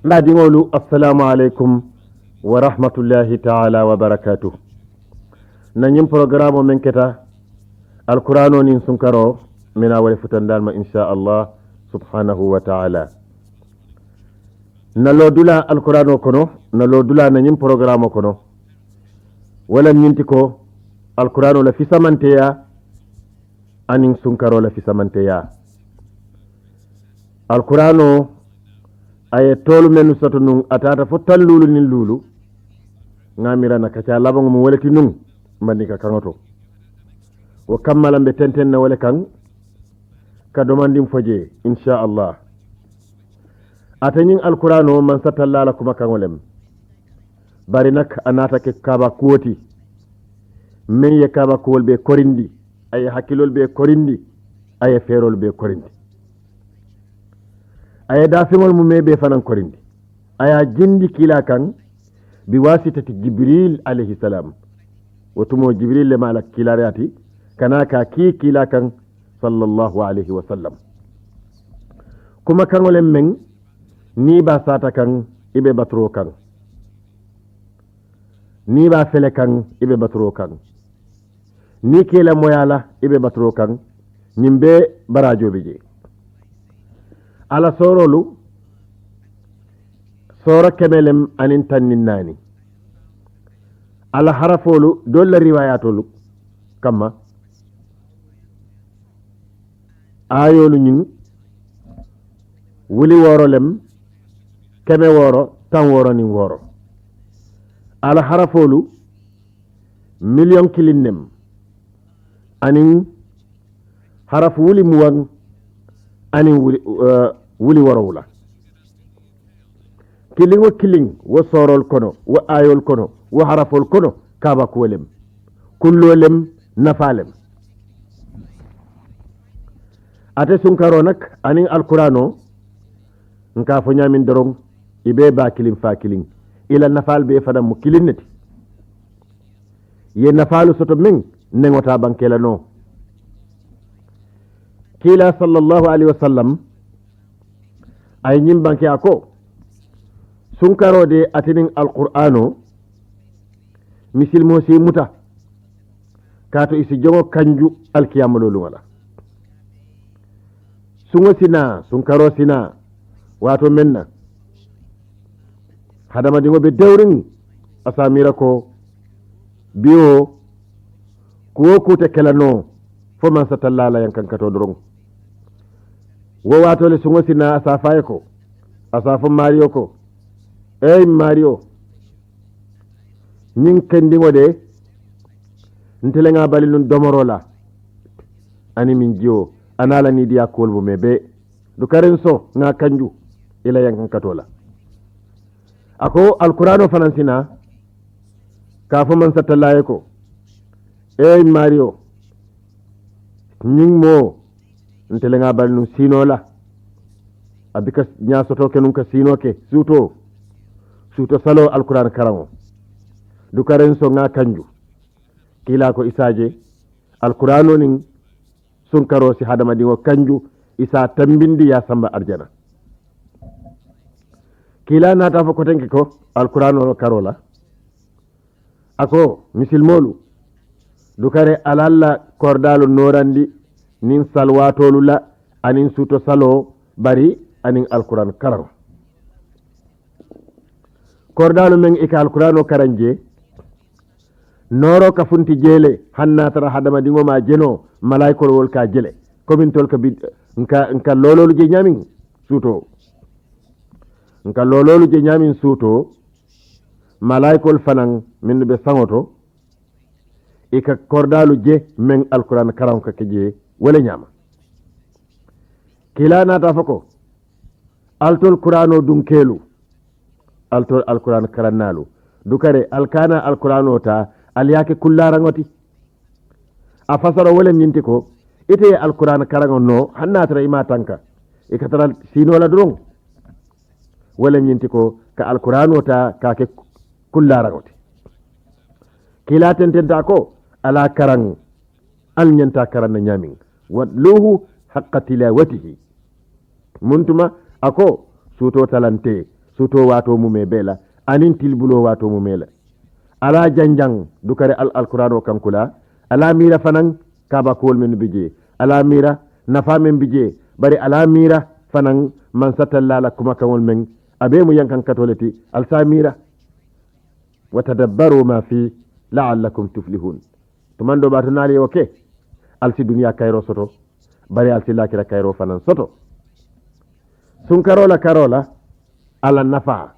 Mbadingolu assalamu alaikum wa rahmatullahi ta'ala wa barakatuh. Nanyim programme men keta alqur'ano nin sunkaro mina wala futandal ma insha Allah subhanahu wa ta'ala. Nalodula alqur'ano kono nalodula nanyim programme kono wala nyintiko alqur'ano la fisamanteya anin sunkaro la fisamanteya. Alqur'ano aye tolu men soto nun atata fo tallulu nin lulu ngamira na kacha labango mo walati nun mandika kangoto wo kammala be tenten na wala kan ka domandim foje insha Allah atanyin alqur'ano man satalla lakum kangolem bari nak anata ke kaba kuwoti men ye kaba kuwol be korindi ay hakilol be korindi ay ferol be korindi aya dafingol mu mebe fanan korindi aya jindi kila kan bi wasitati jibril alayhi salam wotumo jibril le malak kilarati kana ka ki kila kan sallallahu alayhi wa sallam kuma kangole men ni ba sata kan ibe batro kan ni ba fele kan ibe batro kan ni kila moyala ibe batro kan nyimbe barajo bije ala sorolu sora kemelem anin tannin nani ala harafolu dolla riwayatolu kama ayolu ñing wuli woro lem keme woro tan woro ni woro ala harafolu million kilinnem anin harafu wuli muwan anin wuli warawla kilingo kiling wo sorol kono wo ayol kono wo harafol kono kaba kolem kullolem nafalem ate sunkaro nak anin alqur'ano nka fo nyamin dorong ibe ba kilim fa kiling ila nafal be fadam mu kilinneti ye nafalu soto min nengota bankela no kila sallallahu alaihi wasallam ay nyim banki ako sunkaro de atinin alqur'ano misil mo si muta kato isi jogo kanju alkiyama lolu wala sungo sina sunkaro sina wato menna hadama dingo be dewrin asamira ko biyo ko te kelano fo man satallala yankan kato dorong wo wato le sungo sina asafaye ko asafo mario ko ey mario nin kendi ngode ntele nga bali nun domorola ani min jio anala ni dia kolbo mebe du karen so nga kanju ila yankan katola ako alqur'ano fanansina ka fo man satallaye ko ey mario nin mo ntele nga bal nu sinola abika nya soto ke nun ka sinoke suto salo alquran karamo du karen so nga kanju kila ko isaje alqurano nin sun karo si hadama dingo kanju isa tambindi ya samba arjana kila na ta ko tenki ko alqurano karola ako misilmolu du kare alalla kordalu norandi nin salwatolu la anin suto salo bari anin alquran karam kordalu men ika alqurano karanje noro ka funti jele hanna tara hadama dingo ma jeno malaikol wol ka jele komin tol ka bid nka lololu je nyamin suto malaikol fanan min be sangoto ika kordalu je men alquran karam ka keje wala nyama kila na ta fako altol qur'ano dun kelu altol alquran karannalu dukare alkana alqur'ano ta aliyake kullarangoti a fasara wala nyinti ko ite alquran karango no hanna tara ima tanka e katara sinola durong wala nyinti ko ka alqur'ano ta ka ke kullarangoti kila tententa ko ala karang al nyanta karanna nyamin wadluhu haqqa tilawatihi muntuma ako suto talante suto wato mume bela anin tilbulo wato mumela ala janjang dukare alqur'ano kankula ala mira fanan kaba kol men bije ala mira nafa men bije bari ala mira fanan man satallala kuma kawol men abe mu yankan katoleti al samira wa tadabbaru ma fi la'allakum tuflihun to mando bato nali oke alsi duniya kayro soto bari alsi lakira kayro fanan soto sun karola ala nafa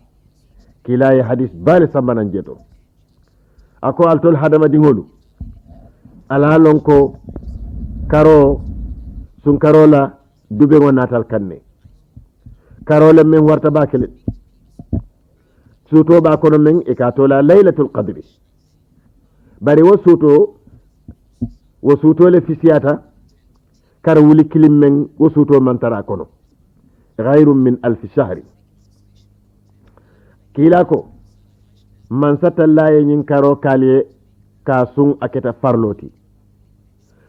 kilaye hadis bale sambanan jeto ako altol hadama dingolu ala lonko karo sun karola dube natal kanne karola men warta bakele suto ba kono men e ka tola laylatul qadri bari wo suto le fisiyata kar wuli kilim men wo suto mantara kono ghayru min alf shahri kila ko man satallaye nyin karo kaliye ka sun aketa farloti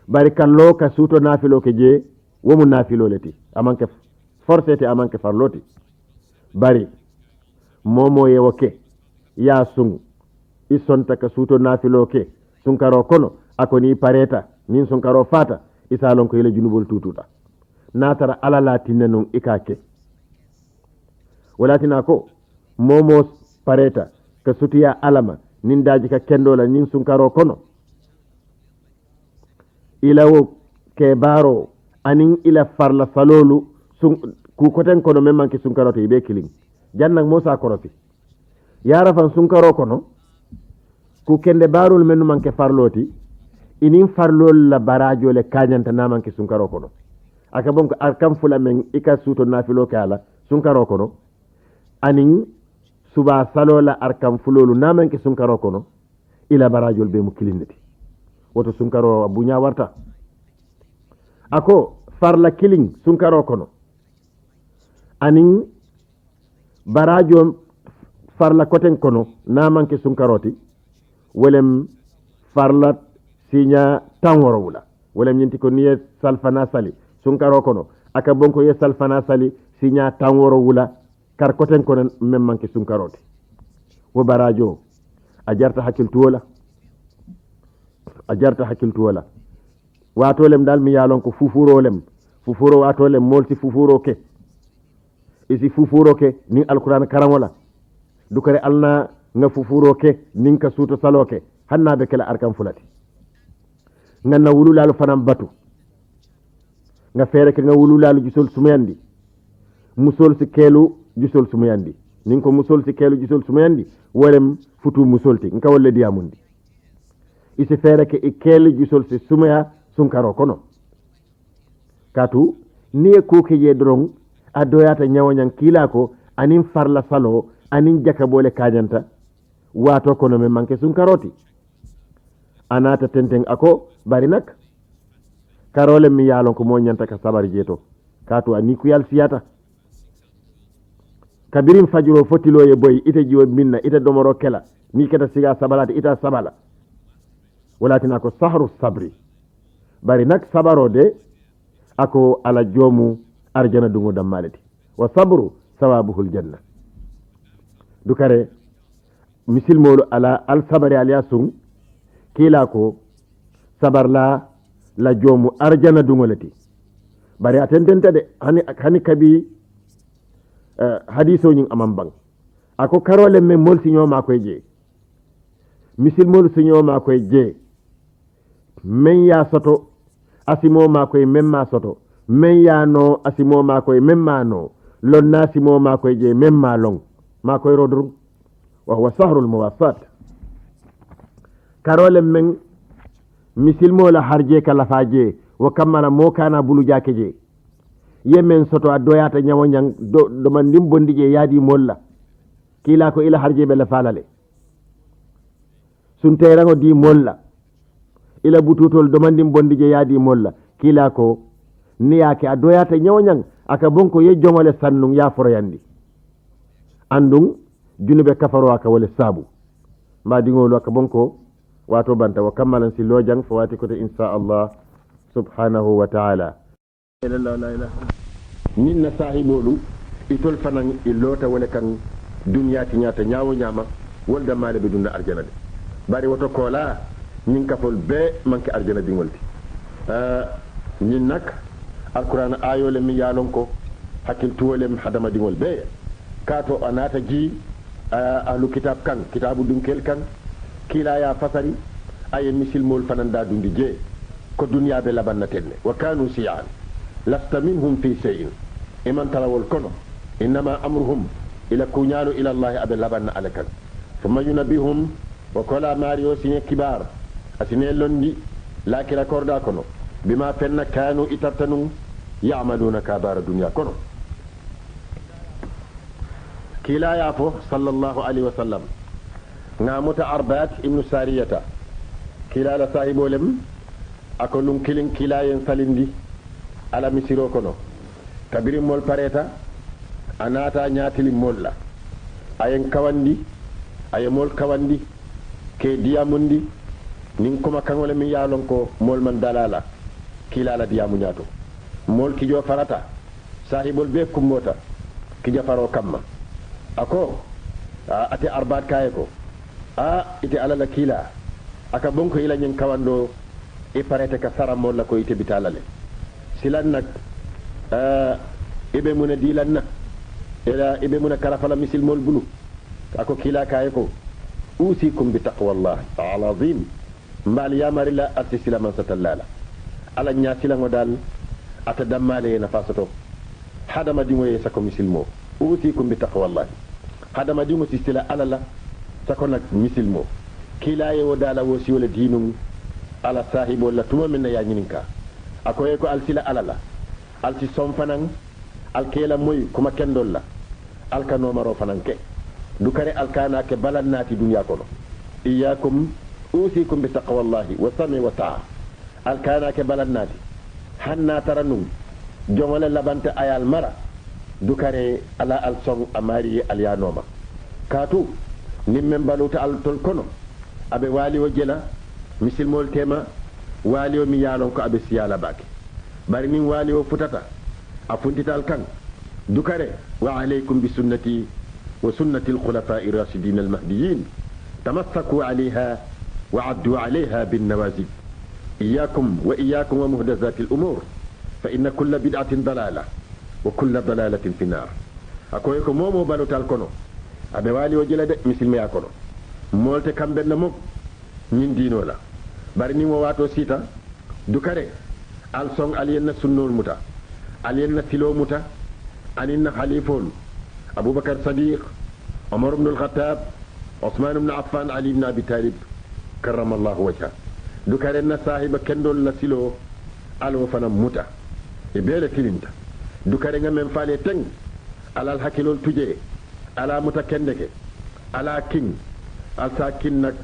bari kallo ka suto nafilo ke je wo mun nafilo leti amanke forcete amanke farloti bari momo ye woke ya sun isonta ka suto nafilo ke sun karo kono akoni pareta nin sun karo fata isalon ko ile junubul tututa natara alala tinenun ikake walatina ko momo pareta ka sutiya alama nin daji ka kendola nin sun karo kono ilawo ke baro anin ila farla falolu sun ku koten kono memman ki sun karo to ibe killing jannak mosa korosi yara fan sun karo kono ku kende barul menu manke farloti inin farlol la barajo le kanyanta naman ki sun karo kono aka bonko arkam fula men ika suto nafilo kala sun karo kono anin suba salola arkam fulolu naman ki sun karo kono ila barajol be mu kilindeti woto sun karo bunya warta ako farla killing sun karo kono anin barajo farla koten kono naman ki sun karoti welem farla sinya tangoro wula welem nyinti ko niye salfana sali sun karo kono aka bonko ye salfana sali sinya tangoro wula kar koten kono memman ki sun karoti wo barajo ajarta hakiltu wala watolem dal mi yalon ko fufuro watolem molti fufuro ke isi fufuro ke ni alquran karangola dukare alna nga fufuro ke nin ka suto saloke hanna be kala arkam fulati nganna wululalu fanam batu nga fere ke nga wululalu gisul sumayandi musol si kelu gisul sumayandi nin ko musol si kelu gisul sumayandi wolem futu musolti nka wolle diamundi isi fere ke ikelu gisul si sumaya sunkaro kono katu ni ko ke yedron adoyata nyawanyan kila ko anin farla salo anin jakabole kajanta wato kono me manke sun karoti anata tenten ako bari nak karole mi yalon ko mo nyanta ka sabar jeto katu ani ku yal siyata kabirin fajiro fotilo ye boy ite jiwo minna ite domoro kela ni keta siga sabalata ita sabala walatina ko sahru sabri bari nak sabaro de ako ala jomu arjana dungo dammaleti wa sabru sawabuhul janna dukare misil molu ala al sabari aliasum kila ko sabarla la jomu arjana dungoleti bari atentente de hani kabi hadiso nyin amambang ako karole men mol sinyo ma koy je misil molu sinyo ma koy je men ya soto asimo ma koy memma soto men ya no asimo ma koy memma no lon nasimo ma koy je memma long ma koy rodru wa huwa sahrul muwassat karole men misil mola harje kala faje wa kamala mo kana bulu jake je yemen soto adoyata nyawo nyang do man dim bondije yadi molla kila ko ila harje be la falale sun tayrango di molla ila bututol do man dim bondije yadi molla kila ko niyake adoyata nyawo nyang aka bonko ye jomole sannung ya foroyandi andung junube kafaro aka wala sabu mbadi ngolo aka bonko wato banta wa kamalan si lojang fawati ko insha Allah subhanahu wa ta'ala la ilaha ninna sahibolu itol fanan ilota wala kan duniya ti ñaata ñaawo ñaama wolda maale be dunna arjana de bari woto kola ñin kafol be manke arjana dingolti ñin nak alquran ayole mi yalon ko hakil tuwolem hadama dingol be kato anata ji ahlu kitab kan kitabu dunkel kan kila ya fasari ay misilmol fananda dundi je ko duniya be labanna tenne wa kanu siyan lasta minhum fi shay'in iman tarawol kono innama amruhum ila kunyanu ila allah abe labanna alakan thumma yunabihum wa kola mario sine kibar asine londi lakira korda kono bima fenna kanu itartanu ya'maluna kabara dunya kono kila yafo sallallahu alaihi wasallam ngamuta arbat ibn sariyata kila la sahibolem akolum kilin kila yen salindi ala misiro kono kabiri mol pareta anata nyatili molla ayen kawandi ayen mol kawandi ke diamundi nin kuma kangole mi yalon ko mol man dalala kila la diamu nyato mol ki jo farata sahibol be kummota ki jafaro kamma ako ate arbat kaye ko ite alala kila aka bonko ila nyen kawando e parete ka sara mol la ko ite bitalale silan nak ibe muna dilan na ila ibe muna karafala misil mol bulu ako kila kaye ko usikum bi taqwallah ta'ala azim mbal yamari la artisila man satallala ala nyasila ngodal ata dammale na fasato hadama dimoye sako misil mo usikum bi taqwallah hadama dimo sistila alala sako nak misil mo kila ye wodala wosi wala dinum ala sahibo la tuma minna ya nyininka akoye ko alsila alala alti som fanan alkela moy kuma kendol la alkano maro fanan ke dukare alkana ke balannati dunya kono iyyakum usikum bi taqwallahi wa sami wa ta'a alkana ke balannati hanna taranum jongole labante ayal mara dukare ala al song amari al yanoma katu nimmen baluta al tol kono abe wali o jela misil mol tema wali o mi yalon ko abe siyala bake bari min wali o futata a funtital kan dukare wa alaykum bi sunnati wa sunnati al khulafa'i rashidin al mahdiyyin tamassaku 'alayha wa 'addu 'alayha bin nawazib iyyakum wa muhdathati al umur fa inna kulla bid'atin dalalah wa kulla dalalatin fi nar akoy ko momo balutal kono abe wali o jela de misil me akono molte kambe na mo ñin dino la bari ni mo wato sita dukare al song aliyenna sunnol muta aliyenna filo muta aninna khalifol abubakar sadiq umar ibn al-khattab usman ibn affan ali ibn abi talib karramallahu wajha dukare na sahiba kendol la silo alo fana muta e bele filinta dukare ngamen fale teng alal hakilol tuje ala muta kendeke ala king al sakin nak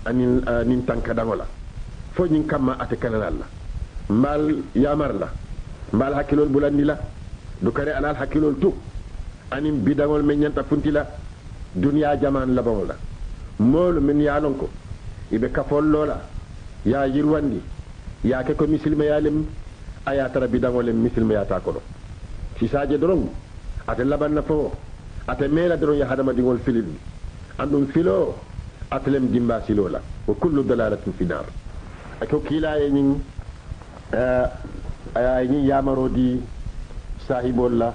anin tanka dangola fo nyin kamma ate kanal la mbal yamar la mbal hakilol bulandi la du kare alal hakilol tu anin bidangol men nyanta funti la dunya jaman la bawla mol min yalon ko ibe kafol lola ya yirwandi ya ke ko muslima yalim aya tara bidangol muslima ya ta ko si saje doron ate laban na fo ate mela doron ya hadama dingol filil andum filo atlem dimba silola wa kullu dalalatin fi nar ako kila yin yin yamaro di sahibolla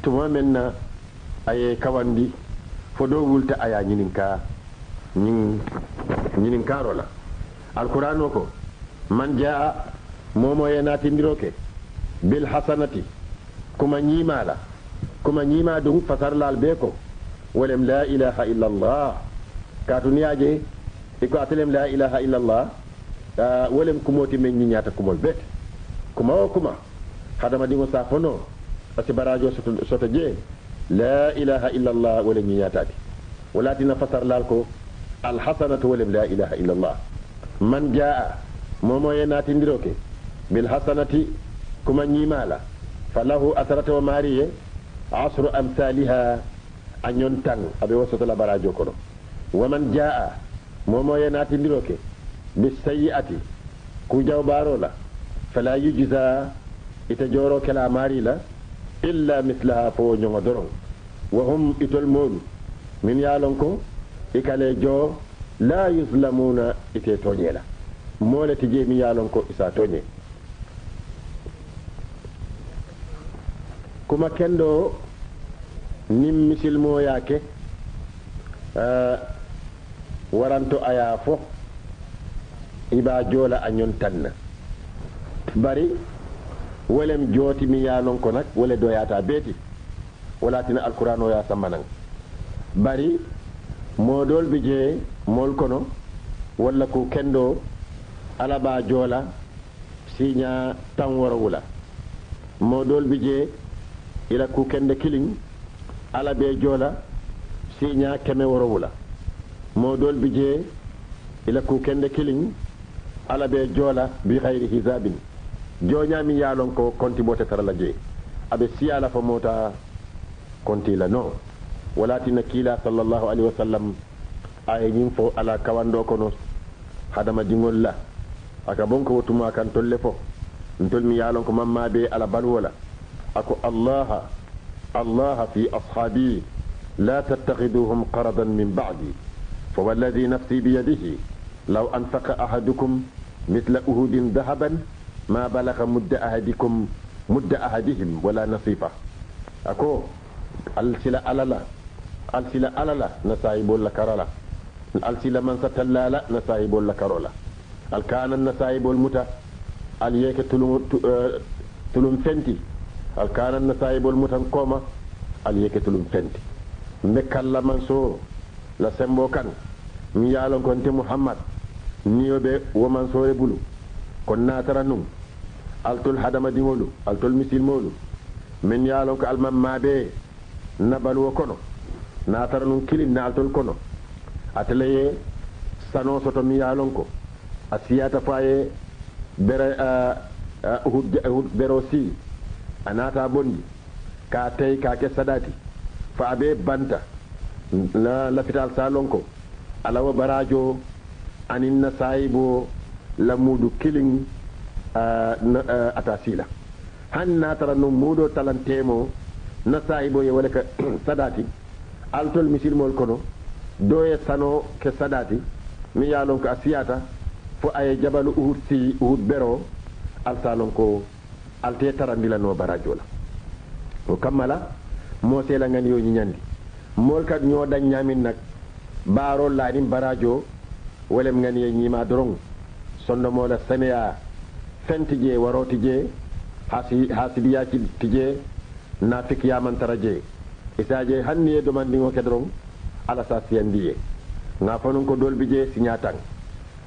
tuma menna aye kawandi fo do wulta aya nyininka nyinin karola alqur'ano ko man jaa momo yenati ndiroke bil hasanati kuma nyima dum fasarlal be ko walem la ilaha illa allah katuniyaje iko atelem la ilaha illa allah wolem kumoti men nyata kumol bet kuma hadama dingo sa fono asi barajo soto je la ilaha illa allah wolem nyatati walati na fasar lal ko al hasanatu wolem la ilaha illa allah man jaa momo yenati ndiroke bil hasanati kuma nyimala falahu asratu mariye asru amsalha anyon tang abe wasoto la barajo kono waman jaa momo yenati ndiroke bis sayyiati ku jawbarola fala yujza ita joro kala mari la illa mithlaha fo nyongo doron wa hum itol mon min yalon ko ikale jo la yuzlamuna ite toñela mole tije min yalon ko isa toñe kuma kendo nim misilmo yake waranto aya fo iba jola a ñon tanna bari wolem jooti mi yalon ko nak wole doyata beeti walatina alquran o ya sammanan bari modol bi je mol kono walla ko kendo alaba jola sinya tan woro wula modol bi je ila ku kende killing alabe jola sinya keme woro wula modol bi je ila ku kende killing alabe jola bi khayri hisabin jonya mi yalon ko konti bote tarala je abe siyala fa mota konti la no walatina kila sallallahu alaihi wasallam ay nyim fo ala kawando kono hadama dingol la aka bonko wotuma kan tolle fo ntol mi yalon ko mamma be ala balwala ako allah fi ashabi la tattakhiduhum qaradan min ba'di فوالذي نفسي بيده لو أنفق أحدكم مثل أهود ذهبا ما بلغ مد أحدهم ولا نصيفه أكو السلا ألالا نسايب ولا كرالا السلا من ستلالا نسايب ولا كرولا الكان النسايب المتى اليك تلوم فنتي الكان النسايب المتى كوما اليك تلوم فنتي مكلا منصور la sembo kan mi yalon kon te muhammad niyobe wo man sore bulu kon natara num altul hadama dingolu altul misil molu min yalon ko almam mabe nabal wo kono natara num kilin na altul kono atlaye sano soto mi yalon ko asiyata faye bere uhud berosi anata bondi ka tay ka ke sadati fa abe banta la fital salon ko alawa barajo anin na saibo la mudu killing atasila hanna tara no mudo talantemo na saibo ye wala ka sadati altol misil mol kono doye sano ke sadati mi yalon ko asiyata fo ay jabalu uhud bero al salon ko alte tarandila no barajo la o kamala mo sela ngani yo nyandi mol kat ñoo dañ ñamin nak baro la nim barajo wolem ngani ñima dorong sonno mo la sameya fentije warotije hasibiya ci tije nafik ya man taraje isaje hanni do man dingo kedrong ala sa siyandiye nga fanon ko dol bije sinyatan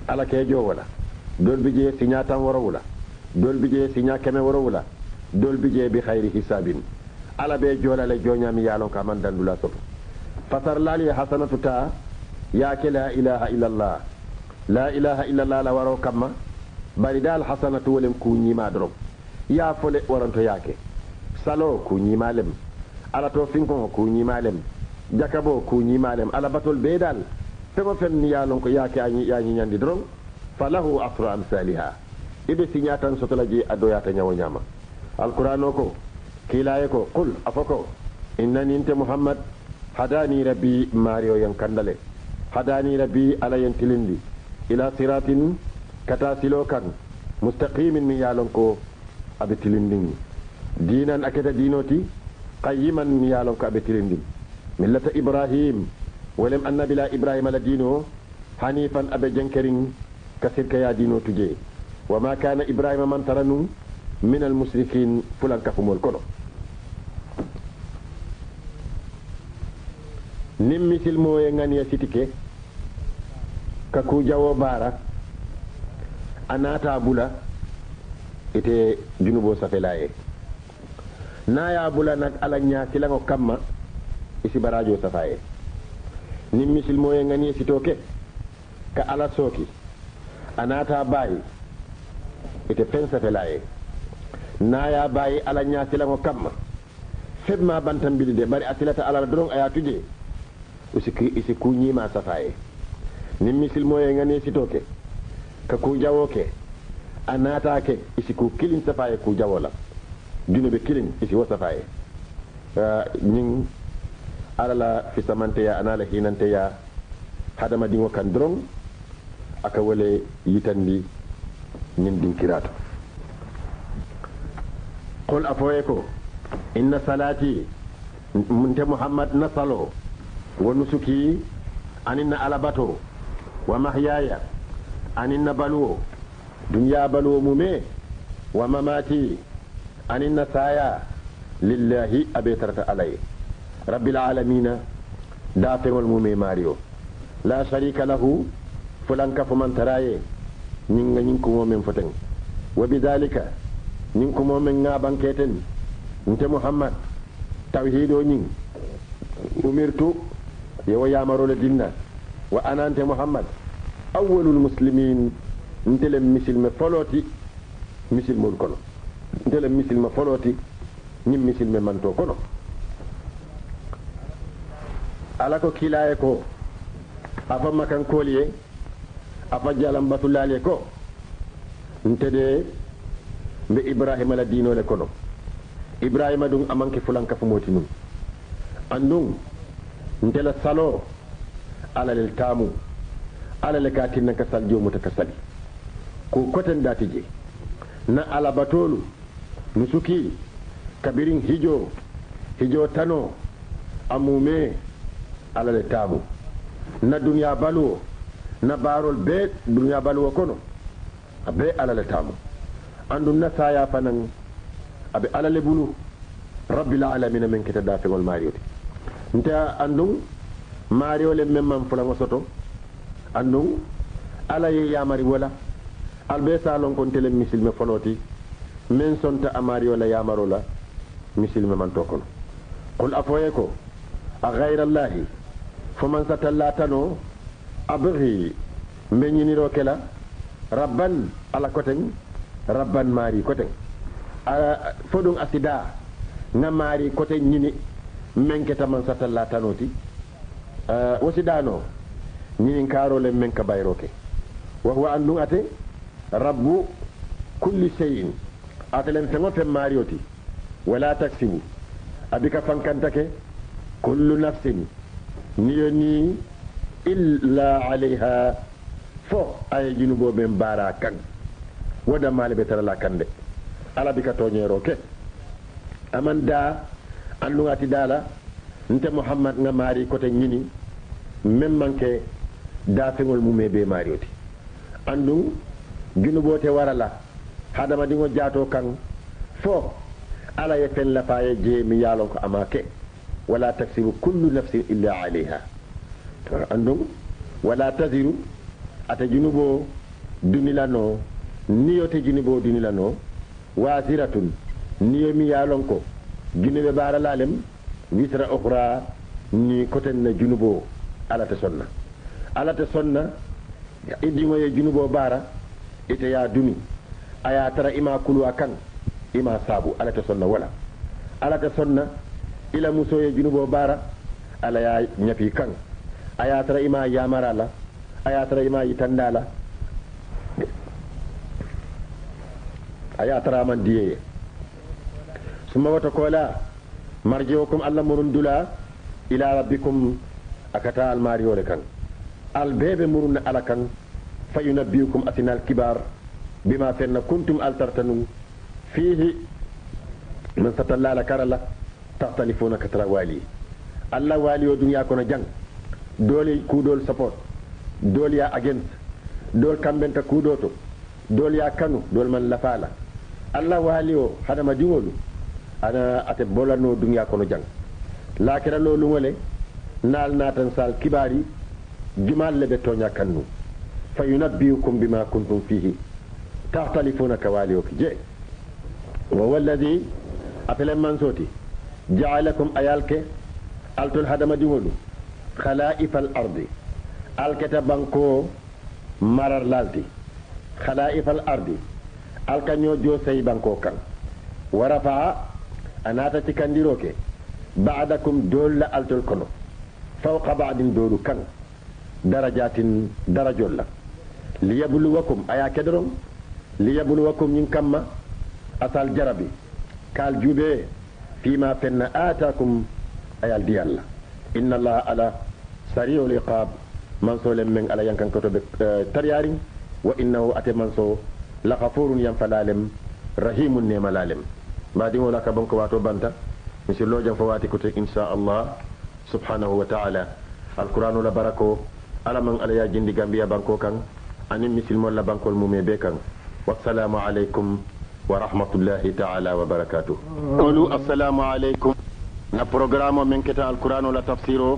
ala ke jo wala dol bije sinyatan warawula dol bije sinya keme warawula dol bije bi khairi hisabin ala be jolale joñami yalon ka man dandula soto fasar lali hasanatu ta yake la ilaha illallah la ilaha illallah la waro kamma bari dal hasanatu wolem ku nyima drom ya fole waranto yake salo ku nyima lem ala to finko ku nyima lem jakabo ku nyima lem ala batol be dal fego fen ni yalon ko yake anyi nyandi drom falahu asru amsalha ibe sinyatan sotolaji adoyata nyawo nyama alqur'ano ko kilaye ko qul afako innani anta muhammad hadani rabbi mario yankandale hadani rabbi ala yantilindi ila siratin kata silokan mustaqimin min yalon ko abetilindin dinan aketa dinoti qayyiman min yalon ko abetilindin millata ibrahim walem annabi la ibrahim ala dino hanifan abe jankarin kasirka ya dino tuje wama kana ibrahim man taranu min al musrikin fulan kafumol kono nim misil moye ngani ya sitike ka ku jawo bara anata bula ite junubo safelaye naya bula nak ala nya silango kamma isi barajo safaye nim misil moye ngani ya sitoke ka ala soki anata bayi ite pen safelaye naya bayi ala nya silango kamma febma bantambili de bari asilata ala doron aya tuje isi ku ñima safaye nim misil moye ngani sitoke ka ku jawoke anatake isi ku kilin safaye ku jawola junube kilin isi wa safaye ñing alala fisamanteya anala hinanteya hadama dingo kan dron aka wale yitandi nin dinkirato qul afoye ko inna salati munte muhammad nasalo wa nusuki aninna alabato wa mahyaya aninna baluwo dunya baluwo mume wa mamati aninna saya lillahi abetarata alay rabbil alamina dafeŋol mume mario la sharika lahu fulanka fuman taraye ñinga ñinkumo men foten wa bidhalika ñinkumo men ŋabanketen nte muhammad tawhido ñing umirtu yewo yamarole dinna wa anante muhammad awwalul muslimin ntele misilme foloti misilmol kono ntele misilme foloti ñim misilme manto kono ala ko kilaye ko afa makan koliye afa jalam batulale ko ntede mbe ibrahima la dinole kono ibrahima dum amanke fulanka fu moti nun andum ntela salo ala lel tamu ala le katin ka sal jomu ta kasali ko koten datije na ala batolu nusuki kabirin hijo tano amume ala le tamu na dunya baluwo na barol be dunya baluwo kono abe ala le tamu andum na saya fanan abe ala le bulu rabbil alamin men kita dafegol mario nta andum mario le memman fulango soto andum ala ye yamari wala albe salon kon tele misilme foloti men sonta amario la yamarola misilme man tokono qul afoye ko a ghayra allahi faman satallatano abghi meñiniro kela rabban ala koten rabban mari koten fodum asida nga mari koten ñini menketa man satallatanoti wasidano ñinin karole men ka bayroke wa huwa annu ate rabbu kulli shay'in atelen fengo fe marioti wala taksibu abika fankantake kullu nafsin niyoni illa alayha fo ay junubo ben bara kan wada male be tarala kande ala bika toñero ke amanda annu ati dala nte muhammad nga mari kote ñini même manke dafeŋol mume be marioti andum junubote warala hadama dingo jaato kan fo ala ye fen lafaye je mi yalon ko amake wala taksibu kullu nafsin illa alayha andum wala taziru ata junubo dunilano niyote junubo dunilano wasiratun niyo mi yalon ko junube baralalem wisra ukhra ni koten na junubo alata sonna idingo ye junubo bara ite ya duni aya tara ima kulu akan ima sabu alata sonna wala alata sonna ila muso ye junubo bara ala ya nyafi kan aya tara ima yamarala aya tara ima yitandala aya tara man diye summa wata kola marjiukum alla murundula ila rabbikum akata al mario kan al bebe murun ala kan fayunabbiukum asinal kibar bima fenna kuntum altartanu fihi man satallala karala takhtalifuna katara wali alla wali o dunya kono jang dole kudol support dole ya against dol kambenta kudoto dole ya kanu dol man lafala alla wali o hada majungolu ana ate bolano dunya kono jang lakira lo lungole nal natan sal kibari jumal lebe tonya kannu fayunabbiukum bima kuntum fihi takhtalifuna kawali okje wa walladhi apele mansoti ja'alakum ayalke altul hadama dingolu khala'ifal ardi alkata banko marar lalti khala'ifal ardi alkanyo jo sey banko kan warafa anata tikandiroke ba'dakum dolla altul kono fawqa ba'din dolu kan darajatin darajolla liyabluwakum aya kedron liyabluwakum min kamma asal jarabi kal jube fima fenna atakum ayal diyalla inna allaha ala sari'ul iqab man so lem men ala yankan ko to be tariyari wa innahu ate man so la ghafurun yam falalem rahimun ne malalem mbadi wala ka banko wato banta misir lo jam fawati ko te insha Allah subhanahu wa ta'ala alqur'anu la barako ala man ala ya jindi gambia banko kan anin misil mo la bankol mume be kan wassalamu alaikum wa rahmatullahi ta'ala wa barakatuh qulu assalamu alaikum na programme men keta alqur'anu la tafsiro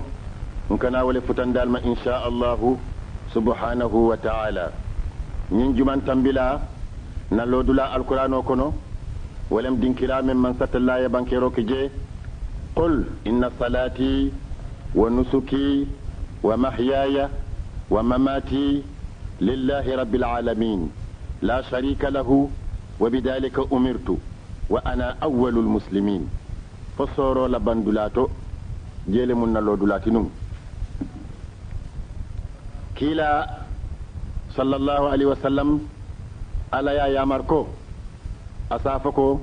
nkana wala futandal ma insha Allah subhanahu wa ta'ala nyin juman tambila na lodula alqur'ano kono ولم دينكرا من ست الله يبانكيرو كجي قل إن صلاتي ونسكي ومحياي ومماتي لله رب العالمين لا شريك له وبذلك أمرت وأنا أول المسلمين فصورو لبندولاتو جيل من اللودولاتنم كيلا صلى الله عليه وسلم على يا ماركو asafako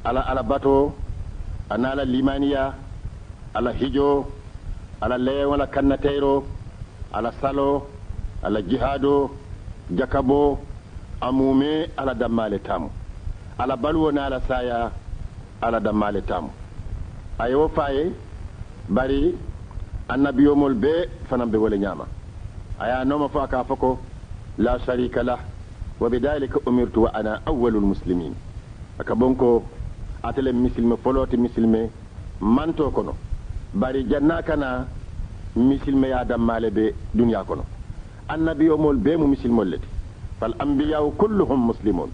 ala bato anala limaniya ala hijo ala leyo ala kannatero ala salo ala jihado jakabo amume ala dammale tamu ala balwo na ala saya ala dammale tamu ayo faye bari annabiyomol be fanambe wala nyama aya noma fa ka fako la sharika lah وبذلك أمرت وأنا أول المسلمين أكبونكو أتلم مسلم فلوت مسلم من توكنو باري جنة كنا مسلم يا دم مال بي دنيا كنو النبي مول بيم مسلم التي فالأنبياء كلهم مسلمون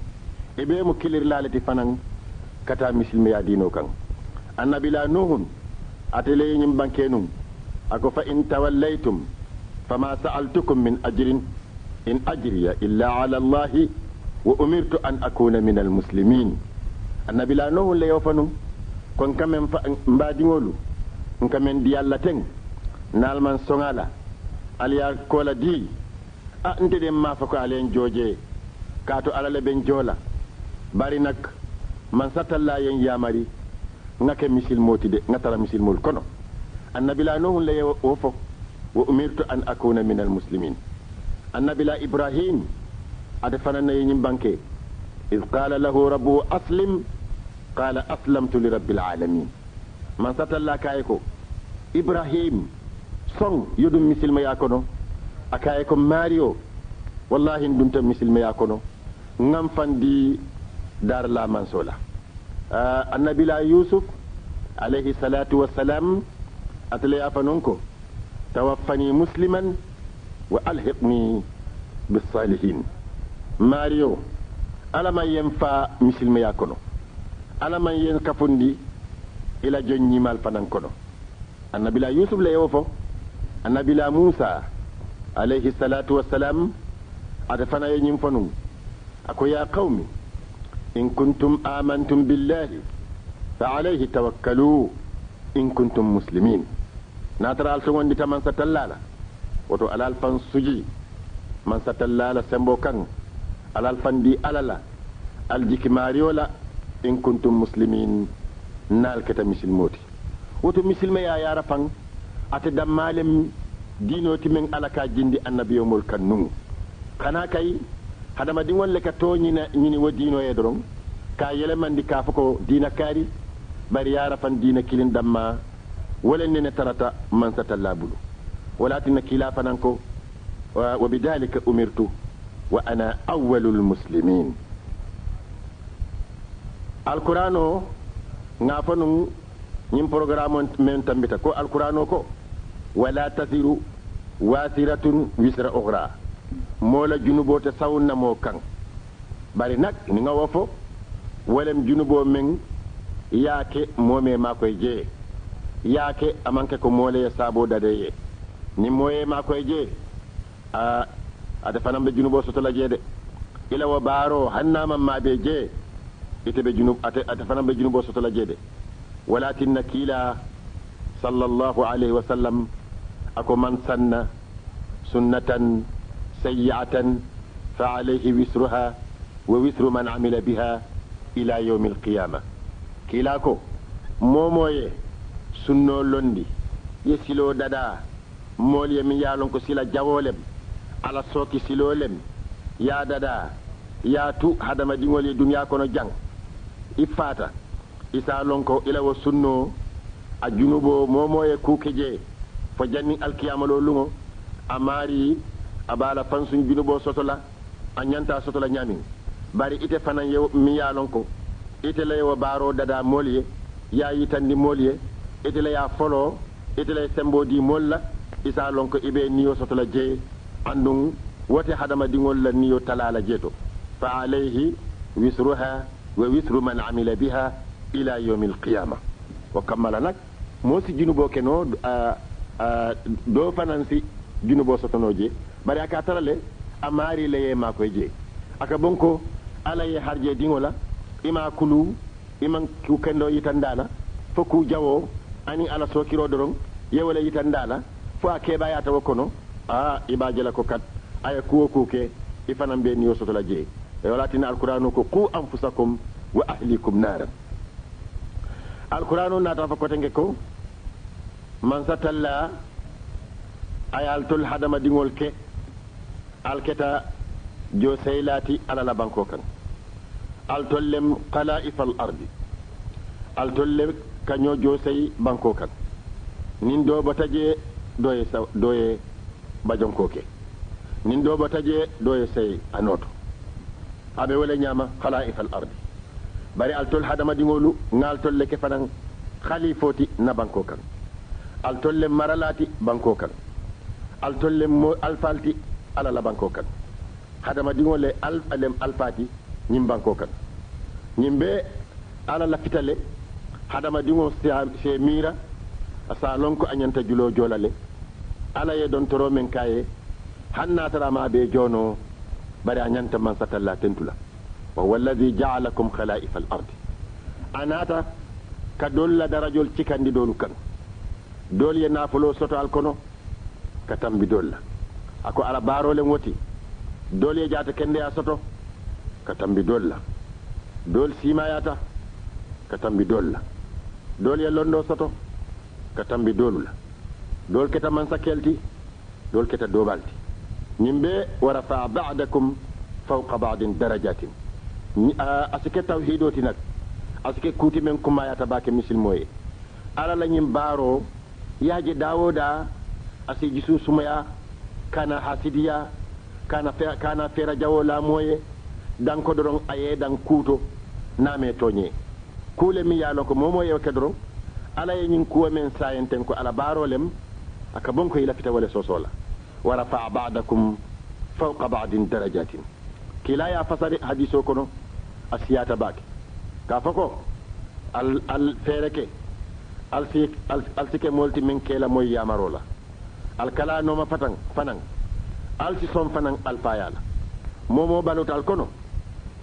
إبيم كلر لالتي فنان كتا مسلم يا دينو كان النبي لا نوح أتلي ينبانكينو أكو فإن توليتم فما سألتكم من أجر إن أجري إلا على الله وأمرت أن أكون من المسلمين النبي لا نوه اللي يوفنو كون كمن مبادي ولو كمن ديالتين نالمان سونالا أليا كولا دي أنت دي ما فكو علين جوجي كاتو على لبن جولا بارينك من ستالله ين يامري نك مسل موتي دي نترى مسل مول كنو النبي لا نوه اللي يوفو وأمرت أن أكون من المسلمين النبي لا إبراهيم أدفننا ينبانكي إذ قال له ربه أسلم قال أسلمت لرب العالمين من ستى الله كايكو إبراهيم صن يدم مثل ما يكونو أكايكو ماريو والله دمت مثل ما يكونو نمفن دي دار لا منسولا النبي لا يوسف عليه الصلاة والسلام أتلي أفنونكو توفني مسلما وألحقني بالصالحين ماريو ألا ما ينفع مثل ما يكونو ألا ما ينكفندي إلى جني مال فنان كونو النبي لا يوسف لا يوفو النبي لا موسى عليه الصلاة والسلام أدفنا ينفنون أكو يا قوم إن كنتم آمنتم بالله فعليه توكلوا إن كنتم مسلمين ناترى السوان دي تمان ستلالا woto alal fan suji man satallala sembo kan alal fan di alala aljiki mariola in kuntum muslimin nal keta misilmoti woto misilma ya yara fan ate dammalem dinoti men alaka jindi annabiyomol kan nungu kana kay hadama din wolle ka to ñini wo dino e doron ka yele mandi ka fako dina kari bari yara fan dina kilin damma wala ne tarata man satallabulu ولكن كلا فنانكو وبذلك أمرت وأنا أول المسلمين القرآن نافنو نيم بروغرام من تنبتا كو القرآن كو ولا تزر واسرة وزر أخرى مولا جنوبو تساون نمو كان bari nak ni nga wofo walem junubo men yaake moome makoy je yaake amanke ko mole sabo dade ni moye makoy je a ada fanam be junubo soto la je de ila wa baro hannama ma be je ite be junub ata fanam be junubo soto la je de walakin nakila sallallahu alayhi wa sallam ako man sanna sunnatan sayyi'atan fa alayhi wisruha ووثر من عمل بها إلى يوم القيامة كلاكو موموي سنو لوندي ye silo dada mool ye mi yaalon ko sila jawolem ala sooki silolem ya dada ya tu hadama dingol ye duniya kono jang ifata isa lon ko ila wo sunno a junubo momo ye kukeje fo janni alkiyama lo lungo amari abala fansun junubo sotola a nyanta sotola nyamin bari ite fanan ye mi yaalon ko ite lay wo baro dada molye ya yitandi molye ite lay ya folo ite lay sembo di molla isa lon ko ibe niyo sotola je andum wote hadama dingol la niyo talala jeto fa alayhi wisruha wa wisru man amila biha ila yawmil qiyamah wa kamala nak mo si junubo keno do fanansi junubo sotonoje bari aka tarale amari leye makoy je aka bonko ala ye harje dingola ima kulu iman ku kendo yitandala foku jawo ani ala sokiro doron yewala yitandala fo akeba ya taw kono ibajela ko kat aya kuwo kuke ifanam be niyo sotola je e walatina alqur'anu ko qu anfusakum wa ahlikum naran alqur'anu nata fa ko tenge ko man satalla ayal tul hadama dingol ke alketa jo seylati ala la banko kan al tollem qala'if al ardi al tolle kanyo jo sey banko kan nin do bataje doye bajonko ke nin do bataje doye sey anoto abe wala nyama qala'if al ardi bari al tol hadama dingolu ngal tolle ke fanan khalifoti na banko kan al tolle maralati banko kan al tolle mo alfalti ala la banko kan hadama dingole alem alfati nyim banko kan nyimbe ala la fitale hadama dingo se mira asa lonko anyanta julo jolale ala ye don toro men kaye hanna tara ma be jono bari anyanta man satalla tentula wa walladhi ja'alakum khala'if al-ard anata ka dolla darajol cikandi dolu kan dol ye nafulo soto alkono ka tambi dolla ako ala barole woti dol ye jata kende ya soto ka tambi dolla dol simayata ka tambi dolla dol ye londo soto ka tambi dolula dol keta man sakelti dol keta dobalti nimbe wa rafa ba'dakum fawqa ba'din darajatin asike tawhidoti nak asike kuti men kumayata bake misilmoye ala la nyim baro yaje dawoda asi jisu sumaya kana hasidiya kana fera jawo la moye dan ko doron aye dan kuto name toñe kule mi yalo ko momo yew kedron ala ye nyin kuwa men sayenten ko ala barolem aka bonko ila fita wala sosola wa rafa ba'dakum fawqa ba'din darajatin kila ya fasari hadiso kono asiyata baki ka fako al fereke al sike molti men kela moy yamarola al kala no ma fanan al si son fanan al fayala momo balutal kono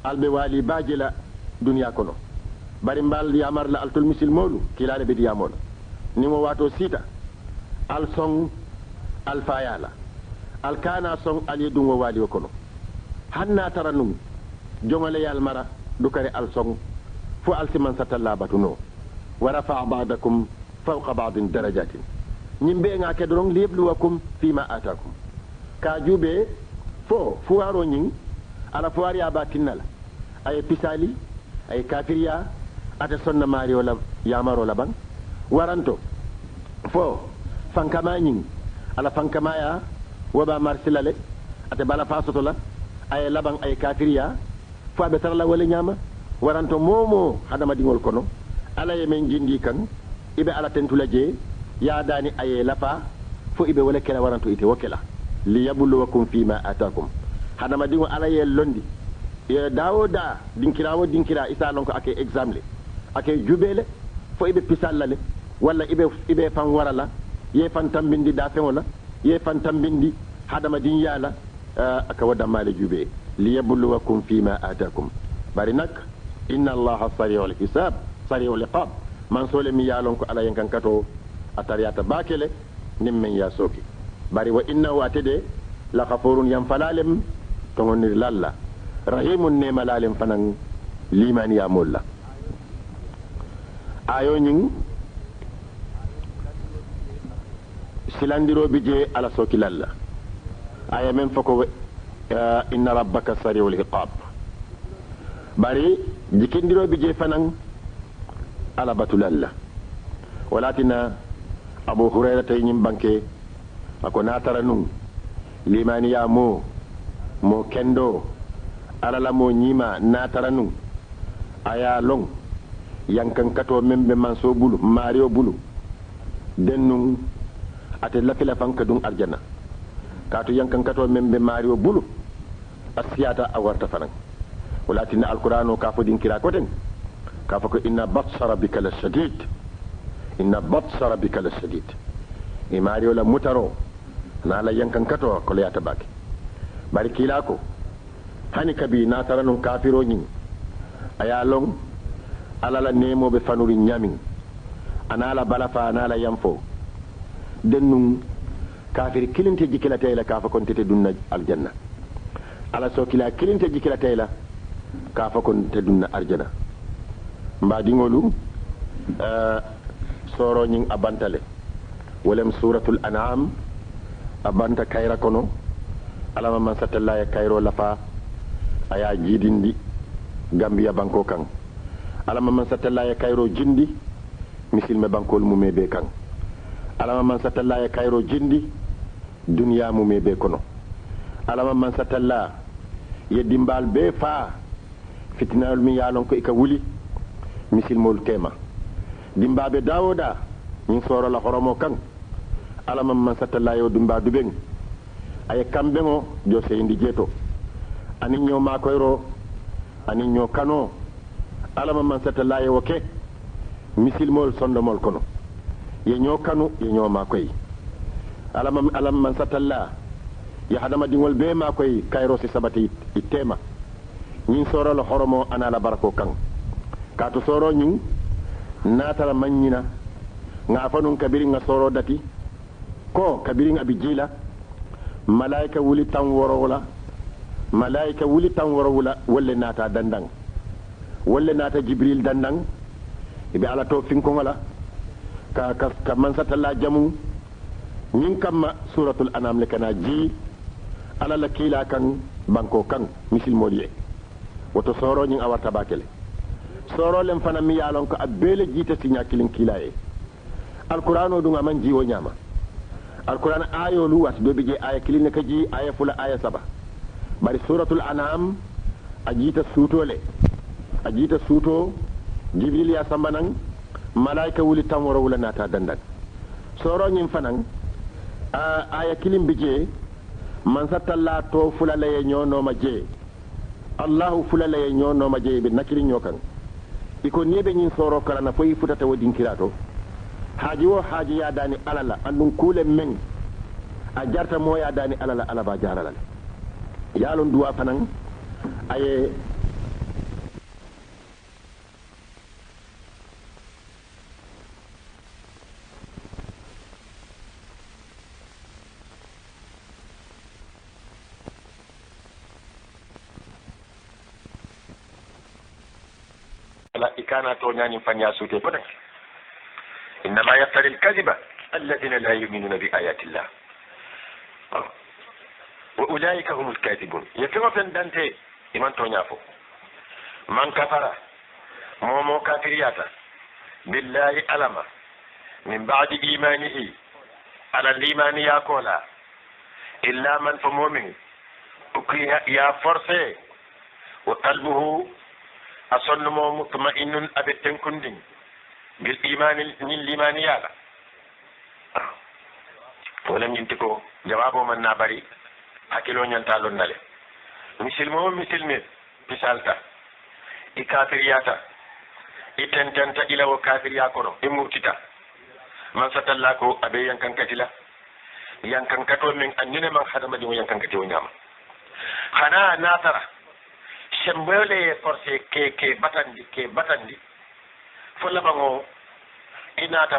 al be wali bajila dunya kono bari mbal yamar la altul misil molu kilale be diamola ni mo wato sita al song al fayala al kana song al yedum wa wali kono hanna taranum jongale yal mara dukare al song fu al siman satalla batuno wa rafa ba'dakum fawqa ba'din darajatin nyimbe nga kedron libluwakum fima atakum ka jube fu waro nyin ala fu wari abatinala ay pisali ay kafiriya ate sonna mari wala yamaro laban waranto fo fankama nyin ala fankamaya waba marsilale ate bala fasoto la ay laban ay kafiriya fo be tarla wala nyama waranto momo hadama dingol kono ala yemen jindi kan ibe ala tentula je ya dani ay lafa fo ibe wala kala waranto ite wakela li yabluwakum fima atakum hadama dingo ala ye londi ye dawoda dinkira isa lon ko ake examle ake jubele fo ibe pisallale walla ibe fan warala ye fan tambindi da feŋola ye fan tambindi hadama din yala aka wada male jube li yabluwakum fima atakum bari nak inna allaha sari'ul hisab sari'ul iqab man sole mi yalon ko ala yankan kato atariyata bakele nimmen ya soki bari wa innahu atede la ghafurun yanfalalem tongonir lalla rahimun ne malalem fanan liman ya molla ayo nyin silandiroɓe je ala sokilalla aya men foko inna rabbaka sariul hiqab bari jikindiroɓe je fanan ala batulalla walatina abu hurayra tay ñim banke ako natara nun limaniya mo kendo alala mo ñima natara nun aya long yankan kato membe manso bulu mario bulu den nun ate lafila fanka dun arjana kato yankan kato membe mario bulu asiyata a warta fanan walatina alqur'ano ka fo din kira koten ka fo ko inna batsa rabbika lashadid inna batsa rabbika lashadid e mario la mutaro na la yankan kato ko le yata baki bari kila ko hani kabi na taranun kafiro nyin aya long alala nemo be fanuri nyamin anala balafa anala yamfo dennun kafir kilinte jikila tayla kafa kontete dunna aljanna ala so kila kilinte jikila tayla kafa kontete dunna arjana mbadi ngolu soro nyin abantale wolem suratul an'am abanta kayra kono alama man satalla ya kayro lafa aya jidindi gambia banko kan alama man satalla ya kayro jindi misilme bankol mume be kan alama man satalla ya kayro jindi duniya mume be kono alama man satalla ya dimbal be fa fitnal mi yalon ko ika wuli misilmol tema dimbabe dawoda min soro la horomo kan alama man satalla yo dumba duben ay kambe mo jo seyndi jeto ani ñoo ma koyro ani ñoo kano alama man satalla yo ke misilmol sondomol kono ye ñoo kanu ye ñoo ma koy alama man satalla ya hadama dingol be ma koy kayro si sabati itema ñin soro la horomo ana la barako kan kaatu soro ñin natara mañina nga fanun kabiri nga soro dati ko kabiri nga bijila malaika wuli tan woro wala malaika wuli tan woro wala wolle nata dandang wolle nata jibril dandang ibe ala to finko wala ka man satalla jamu ñin kamma suratul anam le kana ji ala la kila kan banko kan misil moliye woto soro ñin awarta bakele soro lem fana mi yalon ko abele jita sinya kilin kilaye alqur'ano dunga man jiwo nyama alquran ayo lu wat do bije aya kilin ka ji aya fula aya saba bari suratul anam ajita suto jibril ya sambanan malaika wuli tan woro wala nata dandan soro nyim fanan aya kilin bije man satalla to fula lay nyono ma je allah fula lay nyono ma je be nakiri nyokan iko niebe nyin soro kala na foyi futata wodin kirato haji wo haji ya dani alala andun kule men a jarta mo ya dani alala alaba jarala yalon duwa fanan aye ikana to nyani fanya sute podak inma yaftari al-kadhiba alladhina la yu'minuna bi ayati Allah wa ulaika humul kadhibun yatawafan dante iman to nyafo man kafara momo kafiriyata billahi alama min ba'di imanihi ala al-imani yakola illa man fa mu'min ya forcé wa qalbuhu أصنمو مطمئن أبتن كندين بالإيمان من الإيمان يالا ولم ينتكو جوابه من نابري أكلو نيانتالون نالي مسلمو مسلمي بسالتا إكافرياتا إتنتنتا إلا وكافر ياكونو إموتتا من ستلاكو أبي ينكن كتلا ينكن كتو من أنين من خدم ديو ينكن كتو نياما خنا ناثرة sembole forcé ke batandi fola bango inata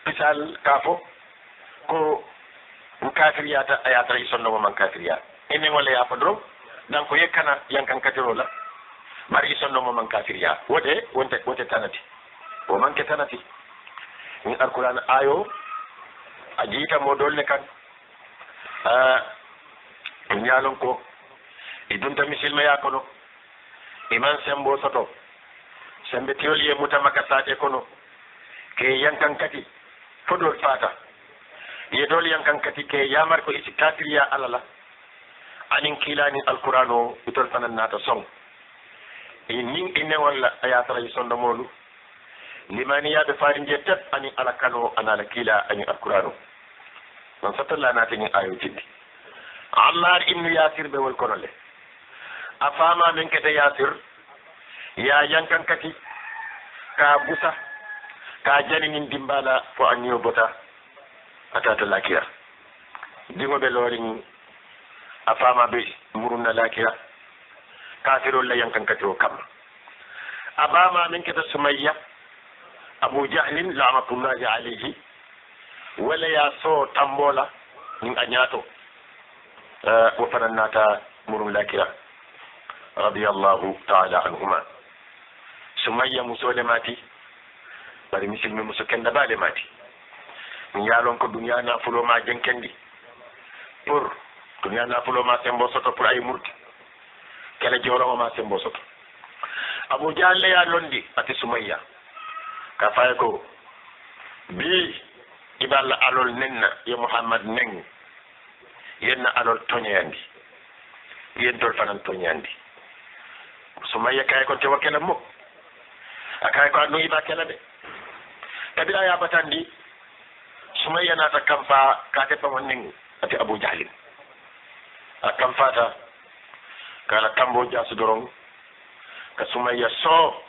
pisal kafo ko kafiriyata ayata isonno man kafiriya ene wala ya fadro dan ko yekana yankan katiro la mari isonno man kafiriya wote tanati o man ke tanati ni alquran ayo a jiita mo dolle kan ñaalon ko e dunta misilma ya kono iman sembo soto sembe tiyol ye mutamaka saate kono ke yankan kati fodol fata ye dol yankan kati ke yamar ko isi kafiriya alala anin kilani alqur'ano itol fanan nata song nin inne walla ayatara yi sonda molu limani yaɓe faari jettat anin ala kano anala kila anin alqur'ano non satalla nata ni ayo tiddi ammar ibnu yasir ɓe wol kono le a fama men kete yasir ya yankan kati ka busa ka janinin dimbala fo anniyo bota atata lakira dingoɓe loorin a fama ɓe murunna lakira kafirol la yankan kati o kamma a bama men keta sumayya abou jahlin lamatullahi alayhi wala ya so tambola nin a ñaato wo fanan nata murun lakira radiallahu taala anhuma sumayya musole mati bari misilmi muso kenda baale mati min yaalon ko duniya nafuloma jenkendi pour duniya nafuloma sembo soto pour ay murti kele jolomoma sembo soto abou dialle ya londi ati sumayya ka faye ko bi iballa alol nenna ye mouhammad neng yenna alol toñoyandi yen dol fanan toñoyandi sumayya kaye ko tewa kela mo akaye ko annu ima kela de kadi a yabatandi sumayya nata kam fa kate pamon neng ati abou jahlin a kam fata kala tambo jasu doron ka sumayya so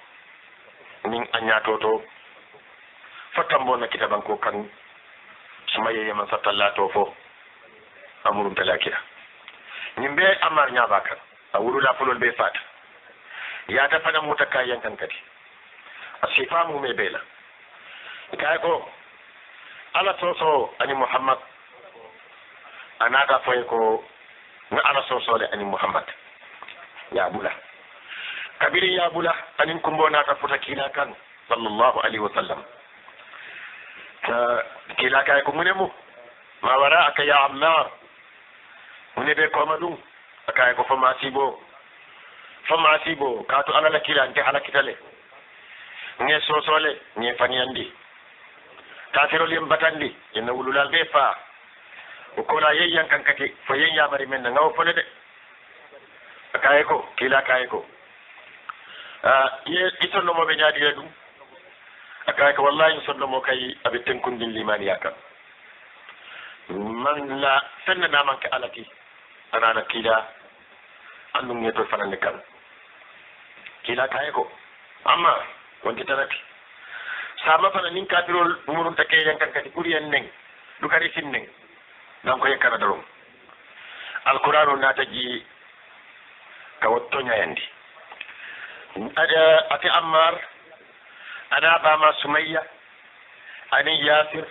nin a ñatoto fo tambo na kitabanko kan sumayya yeman sattallato fo amurum talakira ñim be amar ñaba kan a wurula fulol be fata yata fana muta ka yankan kadi a sifamu me bela kay ko ala soso ani muhammad anata foy ko na ala soso le ani muhammad ya bula kabiri ya bula anin kumbo nata futa kila kan sallallahu alaihi wasallam kila kay ko munemu ma wara aka ya ammar mune be ko madum akay ko fama sibo kaatu ala la kila nte ala kitale nge sosole nge faniyandi kafirol yem batandi yenna wululal be fa o kola yeyyan kankati fo yeyya mari men ngaw fone de akay ko kila kay ko ye itonno mo be nyaadi dum akay ko wallahi sonno mo kay abe tenkundin limani yakam man la sanna na man ka alati ana kila andum ngeto fanande kan kila kay ko amma wonti tarati sama fana nin kafirol umurun take yankan kati kuriyan neng dukari sin neng dan ko yakara darum alqur'anu nataji kawatto nyandi ada ati ammar ada bama sumayya ani yasir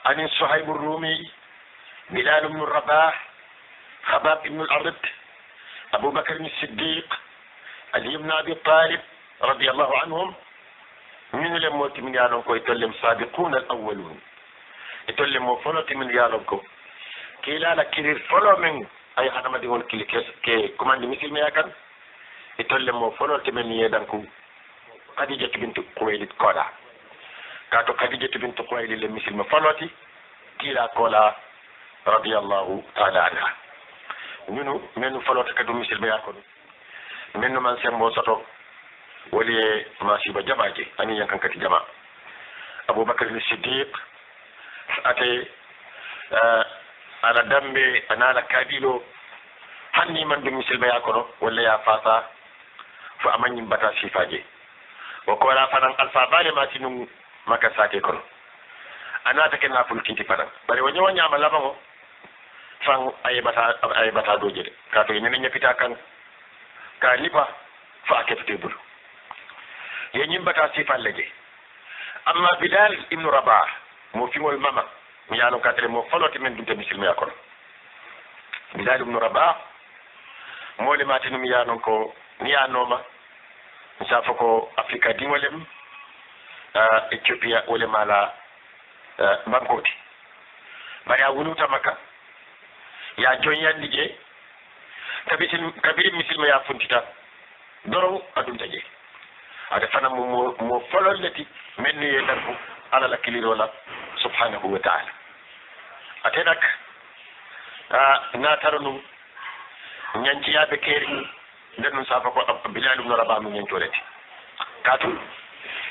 ani suhaib ar-rumi bilal ibn rabah khabab ibn al-arad abu bakr as-siddiq ali ibn abi talib radiyallahu anhum min le moti min yalon ko itollem sabiquna al-awwalun itollem mo fonoti min yalon ko kila la kirir folo men ay hanama di won kili ke commande misilme yakan itollem mo fonoti men yedan ko khadija bint khuwaylid kola kato khadija bint khuwaylid le misilme fonoti kila kola radiyallahu ta'ala anha ñunu men fonoti kadu misilme yakon men man sembo soto wali masiba jabaje ani yankan kati jama abubakar as-siddiq ate ala dambe anala kabilo hanni man dum misilba yakono walla ya fata fo amanyi bata sifaje o ko la fanan alfa bale matinum maka sate kono anata ken na ful kiti fanan bari wonyo wanyama labango fan ay bata doje ka to nyene nyapita kan ka lipa fa kefte bulu yenyim bata sifal leje amma bilal ibn rabah mo fingol mama mi yalon katele mo foloti men dum misilme yakon bilal ibn rabah mo le matinu mi yalon ko ni yanoma misafo ko afrika dimolem ethiopia wole mala bankoti bari a wuluta makka ya joñyandi je kabiri misilma ya funtita doron aɗum taƴe aɗa fana mo fololleti men no ye darbu ala la kilirola subhanahu wa taala ate nak natara num ñanciyaɓe keeri nden ɗum safa ko bilal ibn rabah mu ñancolete katu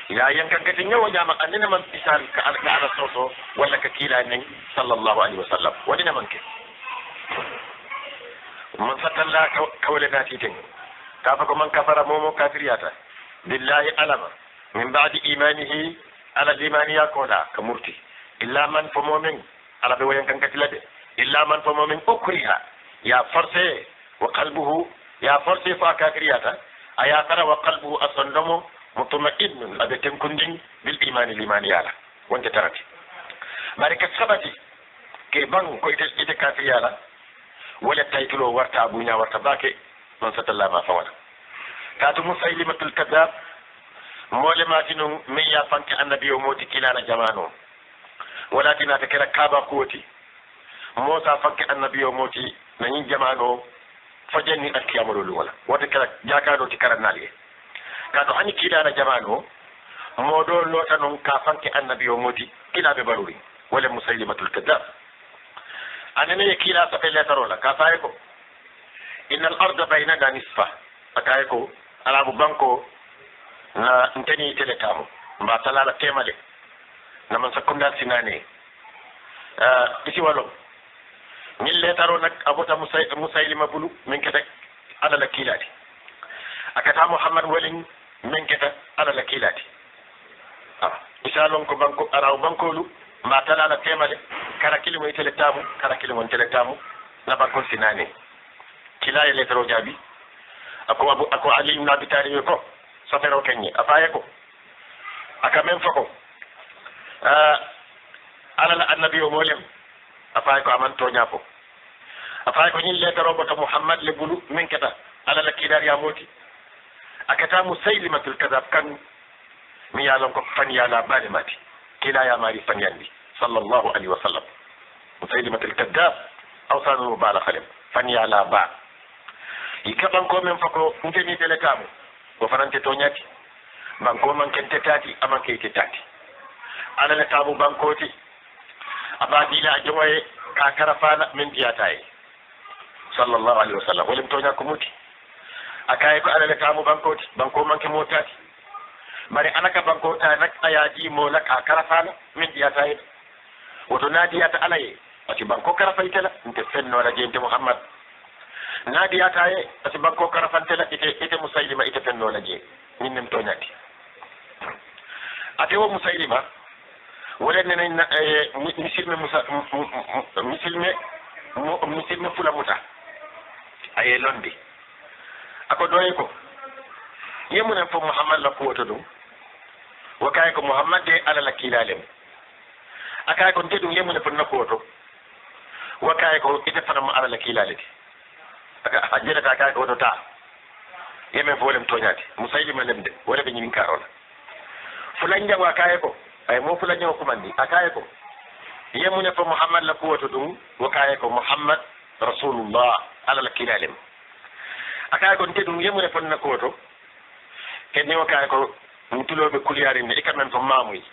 ya yankankati ñawo ñama andina man misal ka ala soso walla ka kiila nen sallallahu alayhi wa sallam waɗina manke man sattalla kawle natiten kafa ko man kafara momo kafiriyata billahi alama min ba'di imanihi ala limaniya koɗa ka murti illa man fo momin ala ɓe wayankankati lade illa man fo momin ukriha ya forcé wa qalbuhu ya forcé fo a kafiriyata a yatara wa qalbuhu a sondomo mutma'innun aɓe tenkundin bil imani limaniyala wonte tarati bari ka sabati ke ban ko ite kafiriyala wala taytulo warta buña warta bake non satallama fawala kaatu musaylimatul kadab mole mati non min ya fanke annabi o moti kilana jamano wala tinata kera kaba kuwoti mosa fanke annabi o moti nañi jamano fajanni akkiyamololu wala wota kera jakano ti karannali kaatu hani kilana jamano moɗo lota non ka fanke annabi o moti kilaɓe baruri wala musaylimatul kadab anene ye kiila safe letarola ka faye ko inna al arda baynana nisfa akaye ko alabu banko na nteni tele tamu mba talala temale na man sakunda sinane isi walo ñil letaro nak abota musaylima bulu min keta ala la kilati akata muhammad walin min keta ala la kilati isalon ko banko araw bankolu mba talala temale kara kilimo tele tamu kara kilimo tele tamu na banko sinane kila ye letaro jabi ako ali ibn abi talib ko safero kenye afaye ko aka men fako ala la annabi o molem afaye ko aman to nyako afaye ko nyin letaro bota muhammad le bulu min keta ala la kidar ya moti akata musaylimatul kadab kan mi yalon ko fan yala bale mati kila ya mari fan yandi sallallahu alaihi wasallam musaylimatul kadab awsanu mubalagha fan yala ba ika banko men fako nteni tele tamu ko farante to nyati banko man kente tati amanke ite tati ala la tamu bankoti abadila joye ka karafana min diyataye sallallahu alaihi wasallam wolim to nyako muti akaye ko ala la tamu bankoti banko man ke motati bari anaka banko ta nak ayaji mo la ka karafana min diyataye woto nadiyata alaye ati banko karafaitela nte fenno la jente muhammad nadiyata ye ati banko karafantela ite musaylima ite fenno la je min nem toñati ate wo musaylima wala nenen misilme fula muta aye londi ako doye ko yemunen fo muhammad la kuwoto ɗum wakaye ko muhammad de ala la kilalem akaye ko nte ɗum yemune fo nakkuwoto wakaye ko ite fanamo ala la kilaleti a jedata kaye ko woto ta yemen fo wolem toñati musaylima lemde wala ɓe ñinin karona fulan jago kaye ko ay mo fulan jago kumandi akaye ko yemune fo muhammad la kuwoto ɗum wakaye ko muhammad rasulullah ala la kilalem akaye ko nte ɗum yemune fo nakkuwoto kenni wakaye ko ntuloɓe kuliyarinde ikamen fo mamuyi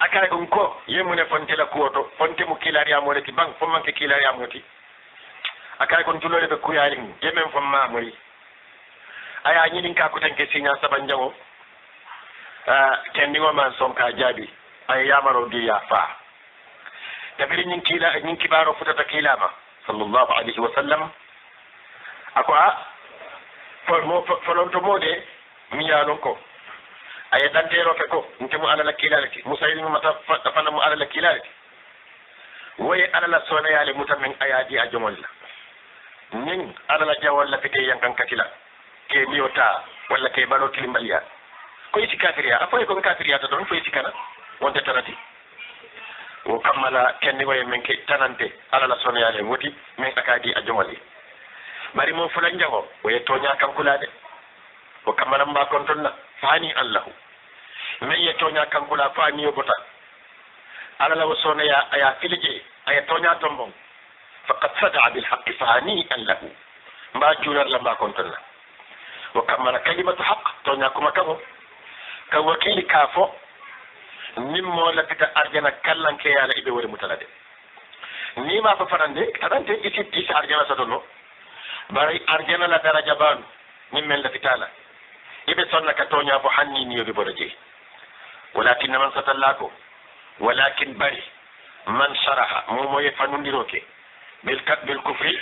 akaye ɗum ko yemune fontela kuwoto fonte mo kilariyamoleti ban fo manke kilariyamoti akaye kon tulole ɓe kuyarin yemen fo mamoyi aya ñinin ka kutanke signa saban jango kendigo man sonka jaabi aya yamaro diya faa tabiri ñin kibaro futata kilama sallallahu alayhi wa sallam ako folonto mode mi yalon ko aya danteroke ko ntemo alala kilaleti musaylima mata fanamo alala kilaleti woye alala sonayale muta men ayadi a jomolla nin alala jawolla fite yankankatila ke miyota walla ke balo kilimbaliya ko yiti kafiriya a foye koɓe kafiriyata ɗon fo yiti kana wonte tanati o kammala kendigoye men ke tanante alala sonayale woti min akadi a jomoli bari mo fulan jango woye toña kankulade o kammala mba kon tonna fani allahu min ye toña kankula fani yo bota ala la wasona ya aya filije aya tonya tombon faqad sada'a bil haqqi fa hani'an lahu mba junar la mba kontonna wa kamala kalimatu haqq tonya kuma kamo ka wakili kafo nimmo la fita arjana kallanke yala ibe wori mutalade ni ma fa farande tarante isi arjana sadono bari arjana la daraja banu nimmel la fitala ibe sonna ka tonya bo hanni ni yobe boraje walakin man satallako walakin bari man sharaha momo ye fanundiroke bil kufri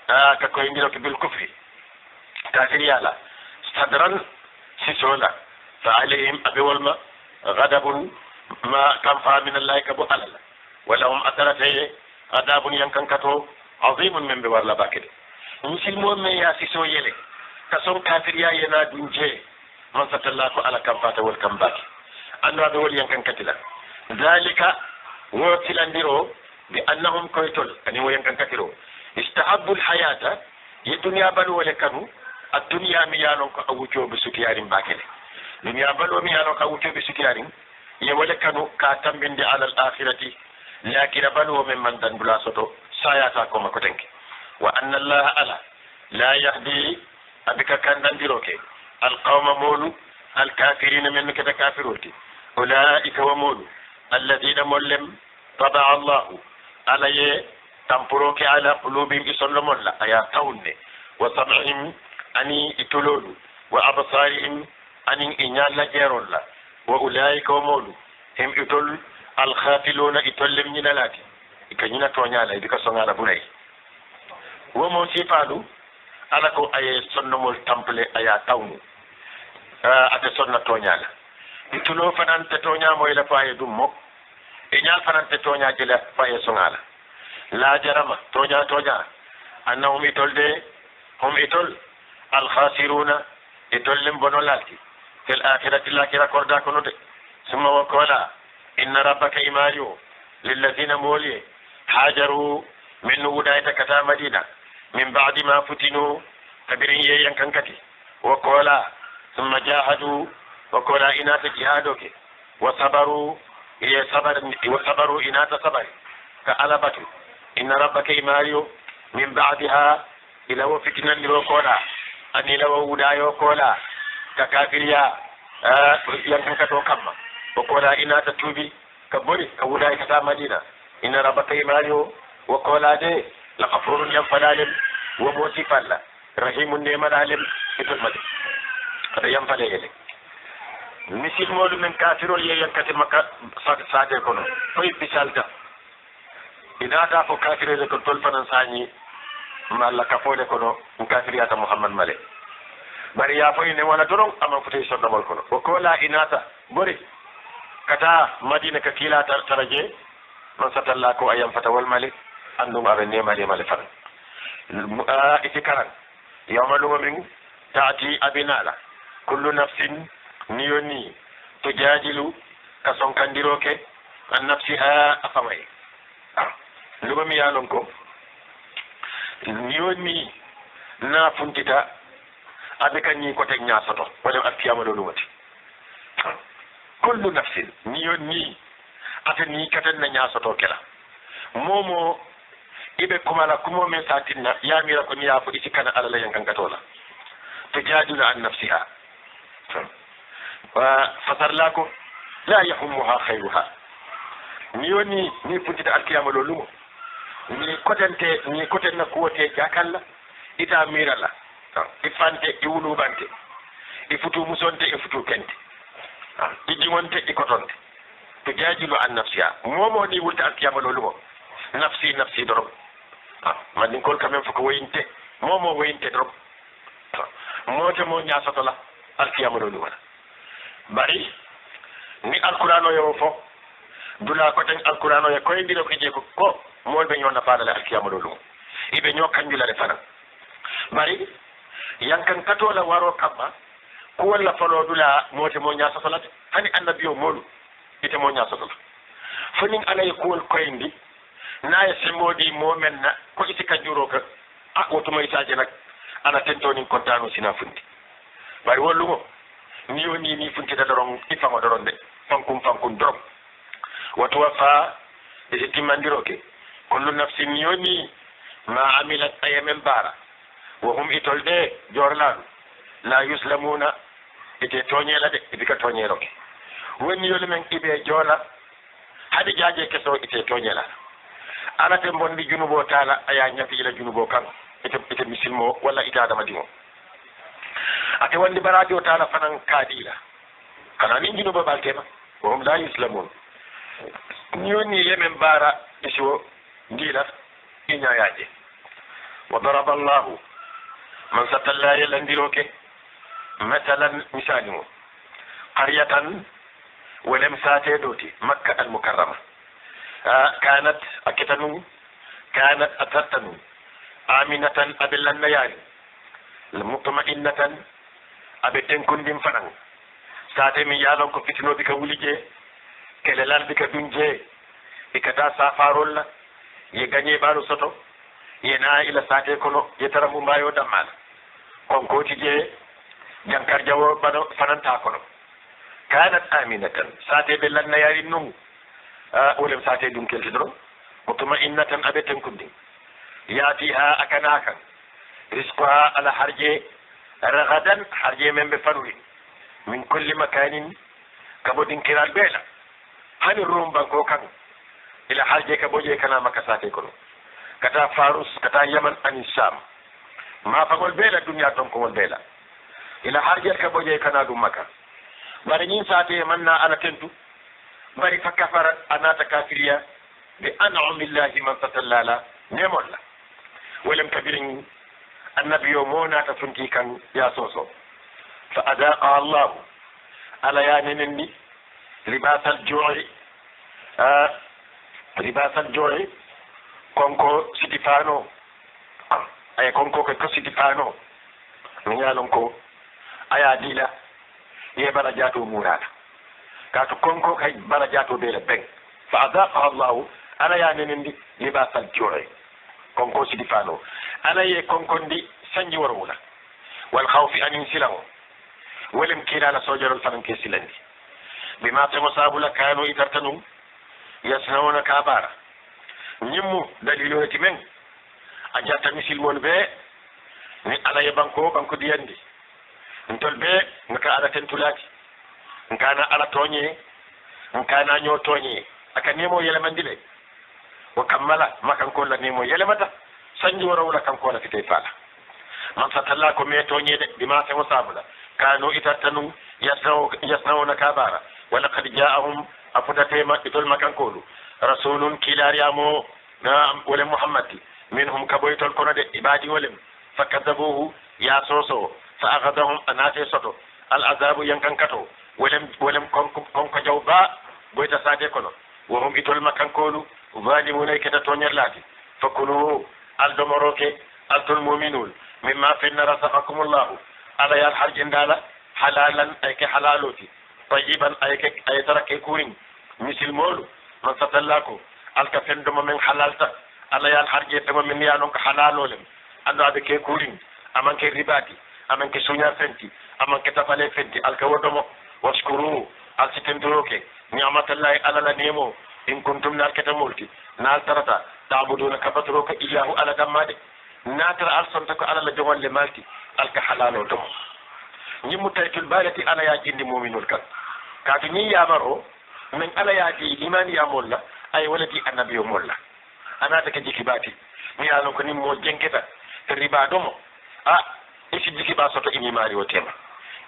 ka koy ndiroke bil kufri kafir yala sadran sisola fa alayhim abawalma ghadabun ما كان فامن الله كبو على ولهم أثرته عذاب ينكنكتو عظيم من بوار لباكد نسل مؤمن يا سيسو يلي كسون كافر يا ينا دنجي من ست الله على كم فات والكم باكي أنه بول ينكنكتلا ذلك وكلا نديرو بأنهم كويتول أني وينكنكتلو استحبوا الحياة الدنيا بلو ولكنو الدنيا ميانوك أوجو بسكيارين باكد الدنيا بلو ميانوك أوجو بسكيارين يولي كانوا كاتم على الآخرة لكن بلو من دن بلاسطو ساياتاكم كتنك وأن الله ألا لا يهدي أبك كان دندروك القوم مولو الكافرين من كده كافروتي أولئك ومولو الذين ملم طبع الله علي تنفروك على قلوبهم إسلام الله أيا توني وسمعهم أني إتلولو وأبصارهم أني إنيال لجير الله وأولئك ومولو هم إتل الخافلون إتل من الاتي إكنينا تونيالا إذا كسونا بني ومو سيفالو على كو أي سنمول تمبلي أي تاونو أتي سنة تونيالا إتلو فنان تتونيا مويلة فاي دمو إنيال فنان تتونيا جلا فاي سنالا لا جرم تونيا أنهم إتل دي هم إتل الخاسرون إتل بنولاتي في الآخرة الآخرة كوردا كنود ثم وقولا إن ربك إماريو للذين مولي حاجروا من وداية كتا مدينة من بعد ما فتنوا كبرين ينكنكتي وقولا ثم جاهدوا وقولا إنات جهادوك وصبروا وصبروا إنات صبر كألبتوا إن ربك إماريو من بعدها إلى وفتنا لوقولا أني لو ودايو قولا ككافريا ينكنكتو كما وقولا إنا تتوبي كبولي كولاي كتا مدينة إن ربك إمانيو وقولا دي لغفور ينفلالم وموسي فلا رحيم نيمان علم إتو المدي هذا ينفلي يلي نسيب مولو من كافرون ينكتل مكا ساتي كونو فاي بسالتا إنا تافو كافر يزكو تلفنا ساني ما الله كفولي كونو مكافريات محمد مالي bari ya foyi ne wala doron ama futai sonna mol kono ko kola inata bori kata madina ka kila taraje man satalla ko ayam fata wal malik andum abe ne mali mali fan itikaran yawmalu min taati abinala kullu nafsin niyoni tujadilu kason kandiroke an nafsiha afamay luma mi yalon ko niyoni na funtita abika ni ko tek nyaasato wala ak kiyama do lumati kullu nafsin ni ata ni katan na nyaasato kala momo ibe kumala kumo men satinna ya mira ko ni ya fu itikana alala yankan katola tujadilu an nafsiha wa fatarlako la yahummuha khayruha ni funtita al kiyama do lumo ni koten na kuwote jakalla ita mirala ifante iwulubante ifutu musonte ifutu kente ijimonte ikotonte to jajilu an nafsiya momo ni wulta alkiyama lolumo nafsi dorob madin kol quand même foko woyinte momo woyinte dorob mote mo nyasatola alkiyama lolumo bari ni alqur'ano yo fo dula ko tan alqur'ano ya koy ndiro ko je ko mo be ñonna faadale alkiyama lolumo ibe ñoo kanjula le fana bari yankan katola waro kamma ko walla falo dula mote mo nya sotola hani annabiyo molu ite mo nya sotola fonin alay ko koyndi naye semodi momen na ko ite kanjuro ka woto mo itaje nak ana tentoni kontano sina funti bari wallugo ni funti da doron ifamo doron de fankum doron wa tuwaffa isi timmandiroke kullu nafsin yoni ma amilat ayamen bara wa hum itol de jorlaɗu la yuslamuna ite toñela de ibika toñeroke woni yolu men iɓe joola haɗi jaaje keso ite toñela alate bondi junubo taala aya ñafi ila junubo kan ite misilmo walla ite adama dimo ate wandi baradio taala fanan kaadila kana ni junubo baltema wa hum la yuslamun ni woni yemen bara iso ndila iñayaje wa daraba allahu man satalla yelandiroke مثلا مثال قرية ولم ساتي دوتي مكة المكرمة كانت أكتنو كانت أتتنو آمنة أبلا النيار مطمئنة أبتن كندم فرن ساتي من يالون كفتنو بك ولجي كللال بك دنجي إكتا سافارول يغني بارو سطو ينا إلى ساتي كنو يترمو مايو دمال كونكوتي جي jankar jawo bano fananta kono kanat aminatan sate be lanna yari num wolem sate dum kelti do mutuma innatan abeten kundi yatiha akanaka rizqaha ala harje ragadan harje men be fanuri min kulli makanin kabodin kiral bela hani rumba ko kan ila harje kaboje kana makasate kono kata farus kata yaman an sham ma fagol bela dunya ton ko wol bela ila harjel ka boje kana dum maka bari ñin saate manna ala tentu bari fa kafarat anata kafiriya bi an'amillahi man tatallala nemolla ولم كبرني النبي يومونا تفنكي كان يا سوسو فأذاقها الله على ياننني لباس الجوع لباس الجوع كونكو سيتيفانو أي كونكو كو سيتيفانو من يالونكو أيا ديلا يبرجاتو مورانا كاتو كونكو كاي برجاتو بيلا بين فأذاقها الله على ياننني لباس الجوع كونكو سيدفانو أنا يكونكون دي سنجي ورولا والخوف أن ينسلهم ولم كلا لسوجر الفرن كيسلندي بما تمصاب كانوا يترتنوا يسنون كابارا نمو دليلو يتمن أجات مثل مون بي ni ala ye banko diyandi ntol be nka ala tentulati nkana ala tonye nkana nyo tonye aka nemo yele mandile wa kammala makan ko la nemo yele mata sanji wara wala kan ko la fitay fala man fatalla ko me tonye de bima sa wasabula kanu itatanu yasnauna kabara wala qad ja'ahum afudatema itol makan ko rasulun kilariyamo na wala muhammad minhum kaboytol kono de ibadi wolem فكذبوه يا سوسو فأخذهم أناسي سوتو العذاب ينكنكتو ولم كم كجوبا بويتا سادي كنو وهم إتول مكان كولو ظالمون كتا تونير لاتي فكلوا الدمروكي أنتم المؤمنون مما في النار رزقكم الله على يالحر جندالا حلالا أيك حلالوتي طيبا أي تركي كورين مثل مولو من ستلاكو الكفن دم من حلالتا على يالحر جندما من يالونك حلالولم ando aɓe ke kurin amanke ribati amanke suña fenti amanke tafale fenti alkawodomo waskuru alsitendoroke niamatallahi alala nemo in kuntum nalketa multi nal tarata tabuduna kabatoroka iyahu ala dammade natara alsonta ko alala jogolle malti alka halalo domo ñimmu taytul balati ala ya jindi muminul kan kaatu ñi yamaro min ala yaadi imani ya molla ay walati annabiyo molla anata ke jikibati mi yalon ko nimmo jenketa riba domo isi jiki ba soto ini mari o tema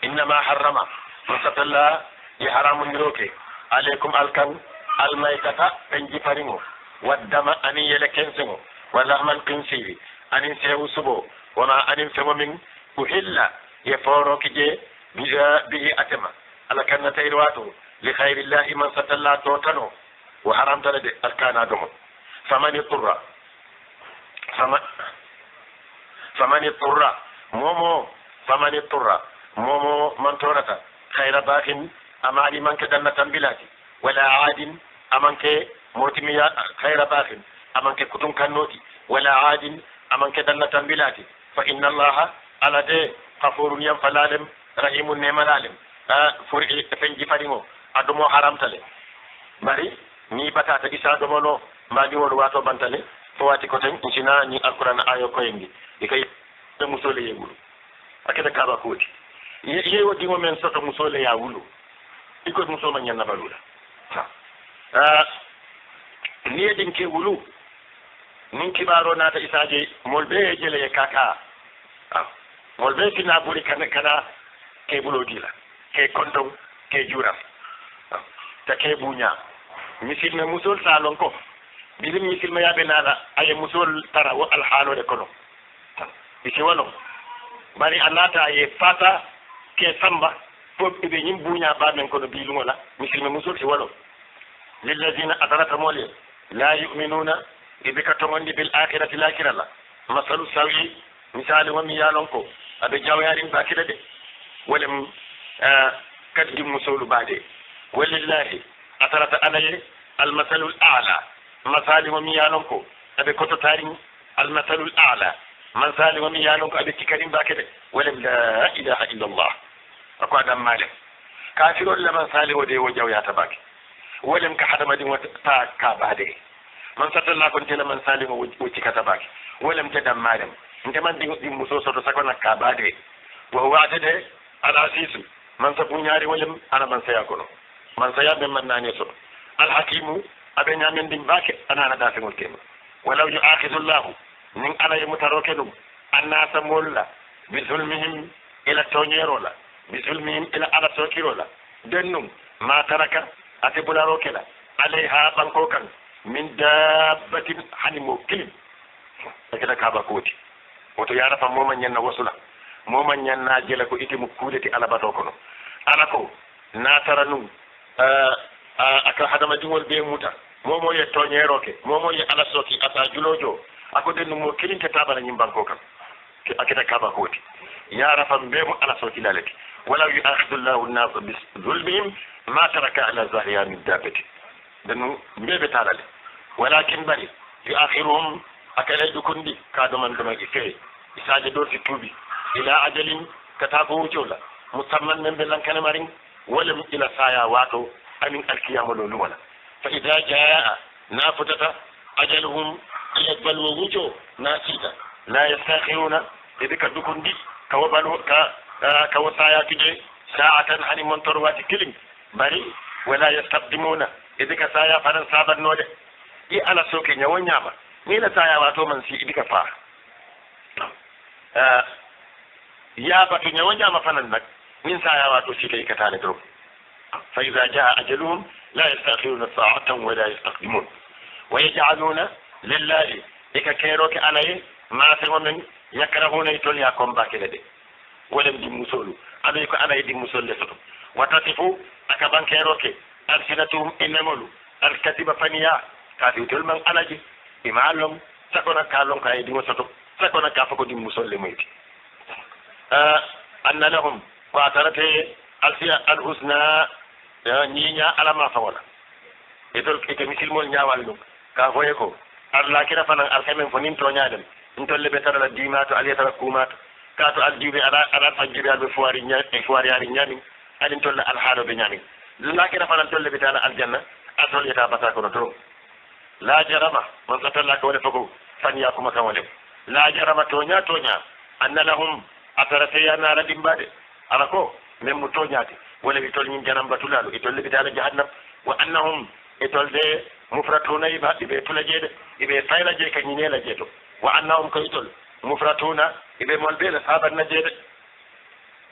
innama harrama masatalla ya haramun niroke alaikum alkan almaitata benji faringo waddama ani yele kensengo wala man qinsiri anin sewu subo wama anin femo min uhilla ya foro kije bihi atema ala kanna tayrwato li khairillahi man satalla to tano wa haramta de alkana domo famani turra فمن اضطر مومو من تورتا خير باخ أمالي من كدنة بلاتي ولا عاد أمانك موتميا خير باخ أمانك كتن كنوتي ولا عاد أمانك دنة بلاتي فإن الله على دي غفور ينفلالم رحيم نيملالم فرقي فنجي فريمو أدمو حرام تلي بري ni batata isa domono mbaɗi won wato bantale fo wati ko ten insina ni alquran ayo koyengi ikay musole yewulu akete kaba koti yewo dimo men soto musole ya wulu iko musoma nyanna balula ni din ke wulu nin kibaro nata isaje molbe jele e kaka molbe fina buri kana ke bulo dila ke kondom ke juram ta ke bunya misil me musol salon ko bilim misil me yabe nala ay musol tara wa al halo de kono isi wono bari anata ay fata ke samba fo be nyim bunya ba men kono bilu wala misil me musol si wono lil ladina adraka mawli la yu'minuna ibika tomondi bil akhirati lakirala masalu sawi misali wa mi yalon ko abe jawyarin bakira de ولم كدم مسول بعده ولله أثرت عليه المثل الأعلى مثال وميانوكو أبي كتو تارين المثل الأعلى مثال وميانوكو أبي تكريم باكده ولم لا إله إلا الله أكو أدم مالك كافر لمن سالي ودي وجو ياتباك ولم كحدم دي وتاكا بعده من ستر الله كنت لمن سالي وجكتباك ولم تدم مالك انت من دي مسوسة سكونا كاباده وهو عدده العزيز من سبونياري ولم أنا من سيكونه من سياب من ناني سر الحكيم أبن يامن دين باك أنا دافع الكلمة ولو يؤاخذ الله من أنا يمتروكنهم الناس مولا بظلمهم إلى تونيرولا بظلمهم إلى على سوكيرولا دنم ما ترك أتبولا روكلا عليها بانكوكا من دابة حنمو كلم لكذا كابا كوتي وتيارف موما ينا وصلا moman nyanna jela ko ite mu kudeti ala bato kono ala ko na taranu aka hadama dingol be muta momo ye toñeroke momo ye ala soki ata julojo ako den mo kilinta tabana nyim banko kam ke akita kaba koti ya rafam be mu ala soki lalati wala yu'akhidullahu an-nas bis zulmihim ma taraka ala zahriya min dabati denu mbebe talale walakin bali yu'akhiruhum akala dukundi ka do man do ma ife isaje do ci tubi ila ajalin katako wucola musamman men belan kanamarin walam ila saya wato amin alkiyama lolu wala fa idha jaa nafatata ajaluhum ila balwa wuco nasita la yastakhiruna idika dukundi kawabalu ka wasaya tije sa'atan hani montor wati kilim bari wala yastaqdimuna idika saya faran saban node di ala soke nyawo nyama ni la saya wato man si idika fa ya batu nyawanja mafanan nak min saya wato shi kai katane to fa idza jaa ajaluhum la yastakhiruna sa'atan wa la yastaqdimun wa yaj'aluna lillahi ikakero alay ma ta'mun yakrahuna itol ya komba kelede walam di musolu abe ko alay di musol le soto watatifu akabankero ke alsinatum inamulu alkatiba faniya kati tol man alaji imalum sakona kalon kay di soto sakona ka fako di musol le moyti أن لهم واترته الحسنى نينيا على ما فولا إذا كمثل مول نياوالو كافويكو الله كده فانا الخمن فنين تونيادم انتو اللي بتر الديمات عليه تركومات كاتو الجيبي على الجيبي بفواري نيامي فواري على نيامي أدين تول الحالو بنيامي لا كده فانا تول اللي بتر الجنة أتول يتابتا كنتو لا جرم من قتل لك ولا فكو فنياكم كولم لا جرم تونيا أن لهم atarate ya na radin bade alako men mu toñati wala bi tol ñin janam batulalu e tolle bitala jahannam wa annahum e tolde mufratuna iba be tulajede ibe fayla je ka ñine la jeto wa annahum kay tol mufratuna ibe mol be la sabat na jede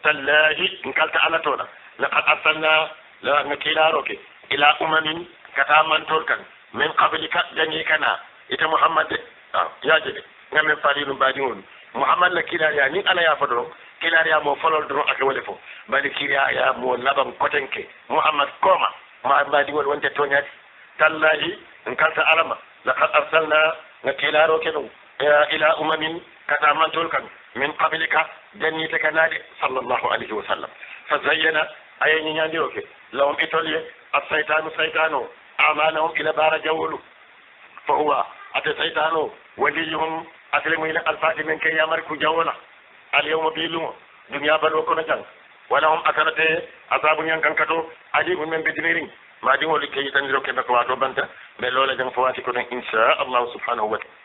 tallahi in kalta ala tola laqad arsalna la nakilaroke ila umamin kata man tolkan min qablika jani kana ita muhammad ya jede ngamen falilu badi won muhammad la kilariya ni ala ya fado kilariya mo folol dro ak wala fo bali kilariya mo labam kotenke muhammad koma ma badi wol wonte toñati tallahi in kalta alama laqad arsalna nakilaro kenu ila umamin kata man tol kan min qablika jannita kanade sallallahu alaihi wasallam fa zayyana ayni nyandiro ke lawum itolye as-saytanu amalahum ila bara jawlu fa huwa ata saytanu waliyuhum أسلموا إلى الفاتح من كي يمركوا جونا اليوم بيلو دنيا بلوكو نجان ولهم أثرته عذاب ينكن كتو عجيب من بدميرين ma ɗi woli keyitaniro keɓe ko wato banta ɓe loola jang fo wati kono inchallahu subhanahu wa taala